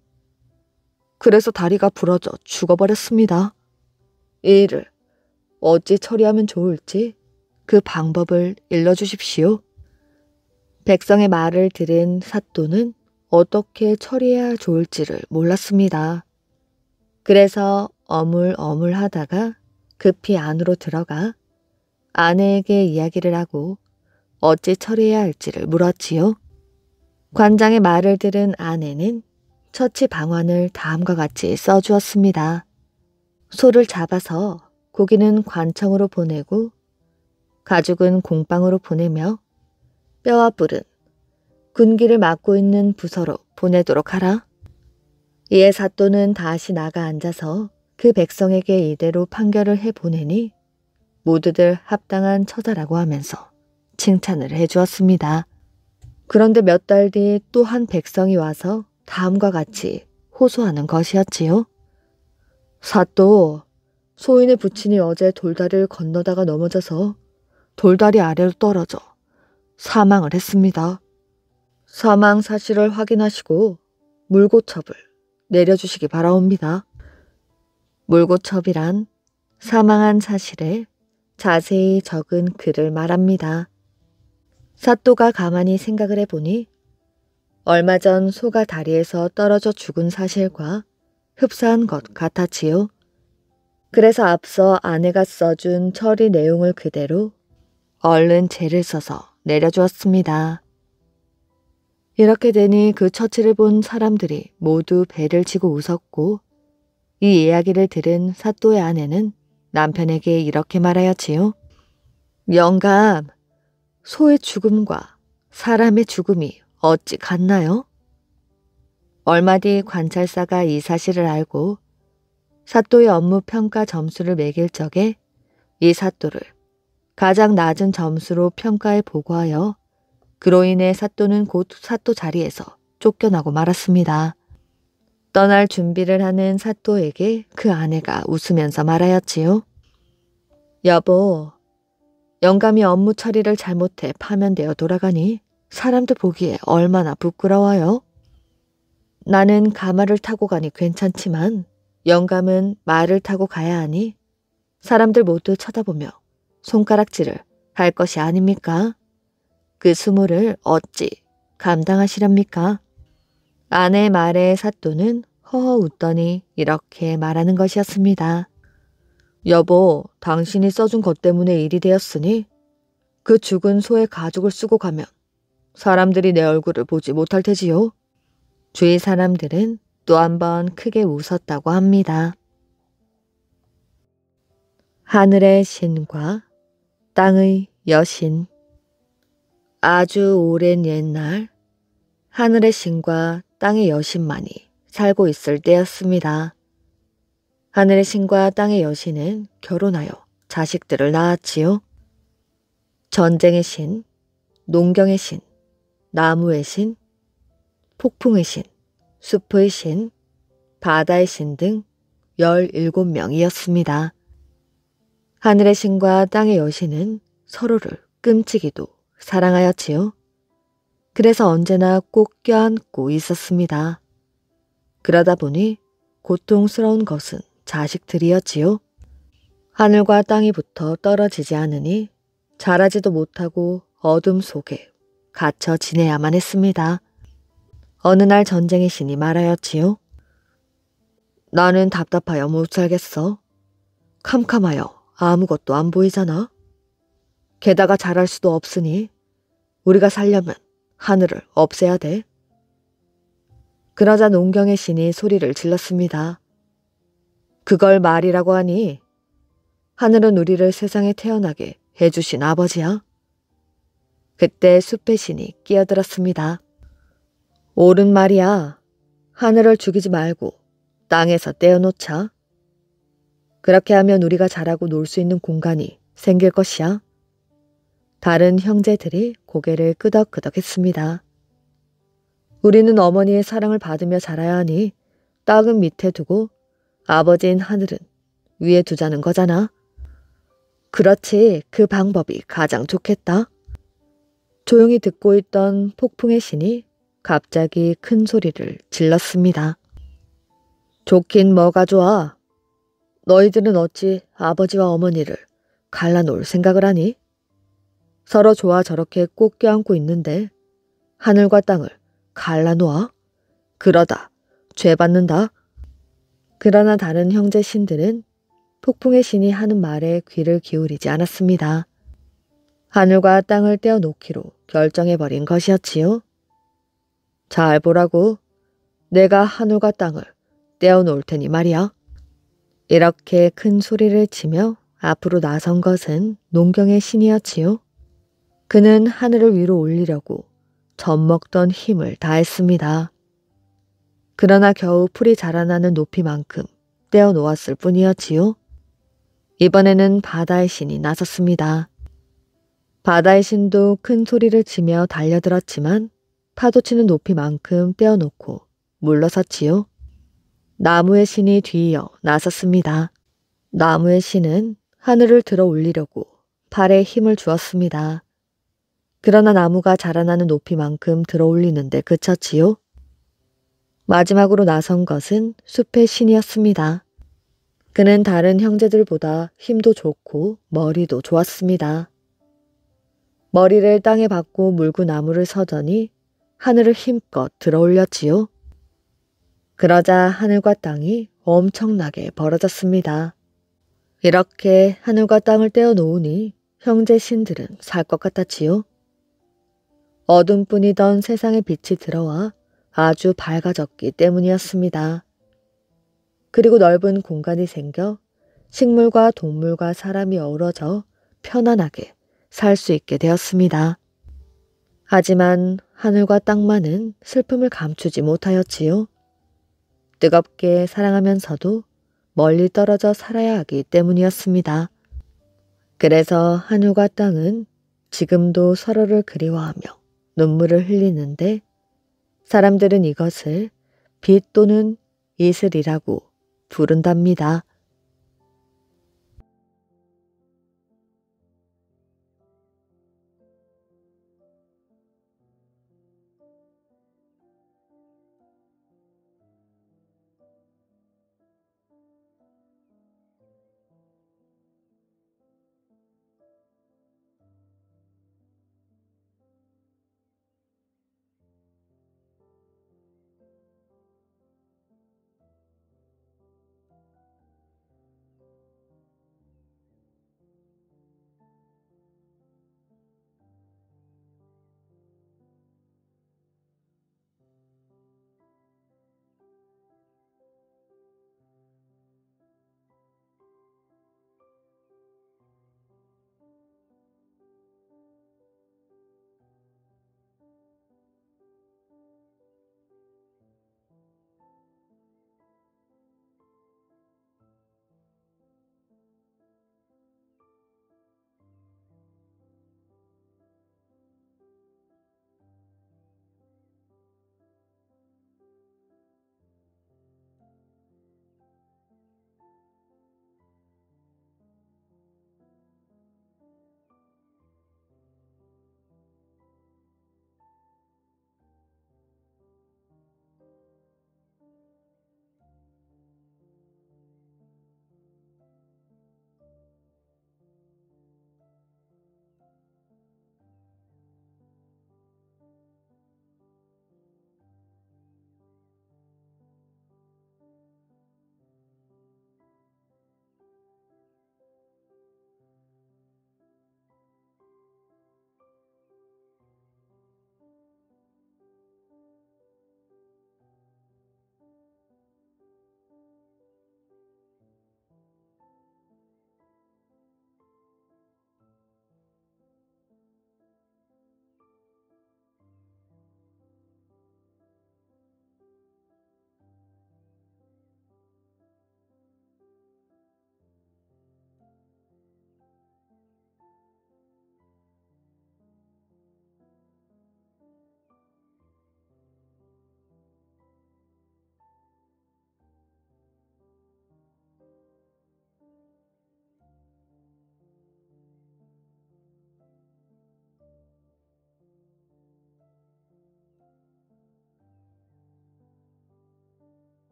그래서 다리가 부러져 죽어버렸습니다. 이 일을 어찌 처리하면 좋을지 그 방법을 일러주십시오. 백성의 말을 들은 사또는 어떻게 처리해야 좋을지를 몰랐습니다. 그래서 어물어물하다가 급히 안으로 들어가 아내에게 이야기를 하고 어찌 처리해야 할지를 물었지요. 관장의 말을 들은 아내는 처치 방안을 다음과 같이 써주었습니다. 소를 잡아서 고기는 관청으로 보내고 가죽은 공방으로 보내며 뼈와 뿔은 군기를 맡고 있는 부서로 보내도록 하라. 이에 사또는 다시 나가 앉아서 그 백성에게 이대로 판결을 해보내니 모두들 합당한 처자라고 하면서 칭찬을 해주었습니다. 그런데 몇 달 뒤 또 한 백성이 와서 다음과 같이 호소하는 것이었지요. 사또, 소인의 부친이 어제 돌다리를 건너다가 넘어져서 돌다리 아래로 떨어져 사망을 했습니다. 사망 사실을 확인하시고 물고첩을 내려주시기 바라옵니다. 물고첩이란 사망한 사실에 자세히 적은 글을 말합니다. 사또가 가만히 생각을 해보니 얼마 전 소가 다리에서 떨어져 죽은 사실과 흡사한 것 같았지요. 그래서 앞서 아내가 써준 처리 내용을 그대로 얼른 죄를 써서 내려주었습니다. 이렇게 되니 그 처치를 본 사람들이 모두 배를 치고 웃었고 이 이야기를 들은 사또의 아내는 남편에게 이렇게 말하였지요. 영감, 소의 죽음과 사람의 죽음이 어찌 같나요? 얼마 뒤 관찰사가 이 사실을 알고 사또의 업무 평가 점수를 매길 적에 이 사또를 가장 낮은 점수로 평가해 보고하여 그로 인해 사또는 곧 사또 자리에서 쫓겨나고 말았습니다. 떠날 준비를 하는 사또에게 그 아내가 웃으면서 말하였지요. 여보, 영감이 업무 처리를 잘못해 파면되어 돌아가니 사람들 보기에 얼마나 부끄러워요. 나는 가마를 타고 가니 괜찮지만 영감은 말을 타고 가야 하니 사람들 모두 쳐다보며 손가락질을 할 것이 아닙니까? 그 수모를 어찌 감당하시렵니까? 아내의 말에 사또는 허허 웃더니 이렇게 말하는 것이었습니다. 여보, 당신이 써준 것 때문에 일이 되었으니 그 죽은 소의 가죽을 쓰고 가면 사람들이 내 얼굴을 보지 못할 테지요. 주위 사람들은 또 한 번 크게 웃었다고 합니다. 하늘의 신과 땅의 여신. 아주 오랜 옛날 하늘의 신과 땅의 여신만이 살고 있을 때였습니다. 하늘의 신과 땅의 여신은 결혼하여 자식들을 낳았지요. 전쟁의 신, 농경의 신, 나무의 신, 폭풍의 신, 숲의 신, 바다의 신 등 17명이었습니다. 하늘의 신과 땅의 여신은 서로를 끔찍이도 사랑하였지요. 그래서 언제나 꼭 껴안고 있었습니다. 그러다 보니 고통스러운 것은 자식들이었지요. 하늘과 땅이 붙어 떨어지지 않으니 자라지도 못하고 어둠 속에 갇혀 지내야만 했습니다. 어느 날 전쟁의 신이 말하였지요. 나는 답답하여 못 살겠어. 캄캄하여 아무것도 안 보이잖아. 게다가 자랄 수도 없으니 우리가 살려면 하늘을 없애야 돼. 그러자 농경의 신이 소리를 질렀습니다. 그걸 말이라고 하니 하늘은 우리를 세상에 태어나게 해주신 아버지야. 그때 숲의 신이 끼어들었습니다. 옳은 말이야. 하늘을 죽이지 말고 땅에서 떼어놓자. 그렇게 하면 우리가 자라고 놀 수 있는 공간이 생길 것이야. 다른 형제들이 고개를 끄덕끄덕했습니다. 우리는 어머니의 사랑을 받으며 자라야 하니 땅은 밑에 두고 아버지인 하늘은 위에 두자는 거잖아. 그렇지, 그 방법이 가장 좋겠다. 조용히 듣고 있던 폭풍의 신이 갑자기 큰 소리를 질렀습니다. 좋긴 뭐가 좋아. 너희들은 어찌 아버지와 어머니를 갈라놓을 생각을 하니? 서로 좋아 저렇게 꼭 껴안고 있는데 하늘과 땅을 갈라놓아? 그러다 죄 받는다. 그러나 다른 형제 신들은 폭풍의 신이 하는 말에 귀를 기울이지 않았습니다. 하늘과 땅을 떼어놓기로 결정해버린 것이었지요. 잘 보라고. 내가 하늘과 땅을 떼어놓을 테니 말이야. 이렇게 큰 소리를 치며 앞으로 나선 것은 농경의 신이었지요. 그는 하늘을 위로 올리려고 젖먹던 힘을 다했습니다. 그러나 겨우 풀이 자라나는 높이만큼 떼어놓았을 뿐이었지요. 이번에는 바다의 신이 나섰습니다. 바다의 신도 큰 소리를 치며 달려들었지만 파도치는 높이만큼 떼어놓고 물러섰지요. 나무의 신이 뒤이어 나섰습니다. 나무의 신은 하늘을 들어 올리려고 팔에 힘을 주었습니다. 그러나 나무가 자라나는 높이만큼 들어 올리는데 그쳤지요. 마지막으로 나선 것은 숲의 신이었습니다. 그는 다른 형제들보다 힘도 좋고 머리도 좋았습니다. 머리를 땅에 박고 물고 나무를 서더니 하늘을 힘껏 들어 올렸지요. 그러자 하늘과 땅이 엄청나게 벌어졌습니다. 이렇게 하늘과 땅을 떼어놓으니 형제 신들은 살 것 같았지요. 어둠뿐이던 세상에 빛이 들어와 아주 밝아졌기 때문이었습니다. 그리고 넓은 공간이 생겨 식물과 동물과 사람이 어우러져 편안하게 살 수 있게 되었습니다. 하지만 하늘과 땅만은 슬픔을 감추지 못하였지요. 뜨겁게 사랑하면서도 멀리 떨어져 살아야 하기 때문이었습니다. 그래서 하늘과 땅은 지금도 서로를 그리워하며 눈물을 흘리는데 사람들은 이것을 빛 또는 이슬이라고 부른답니다.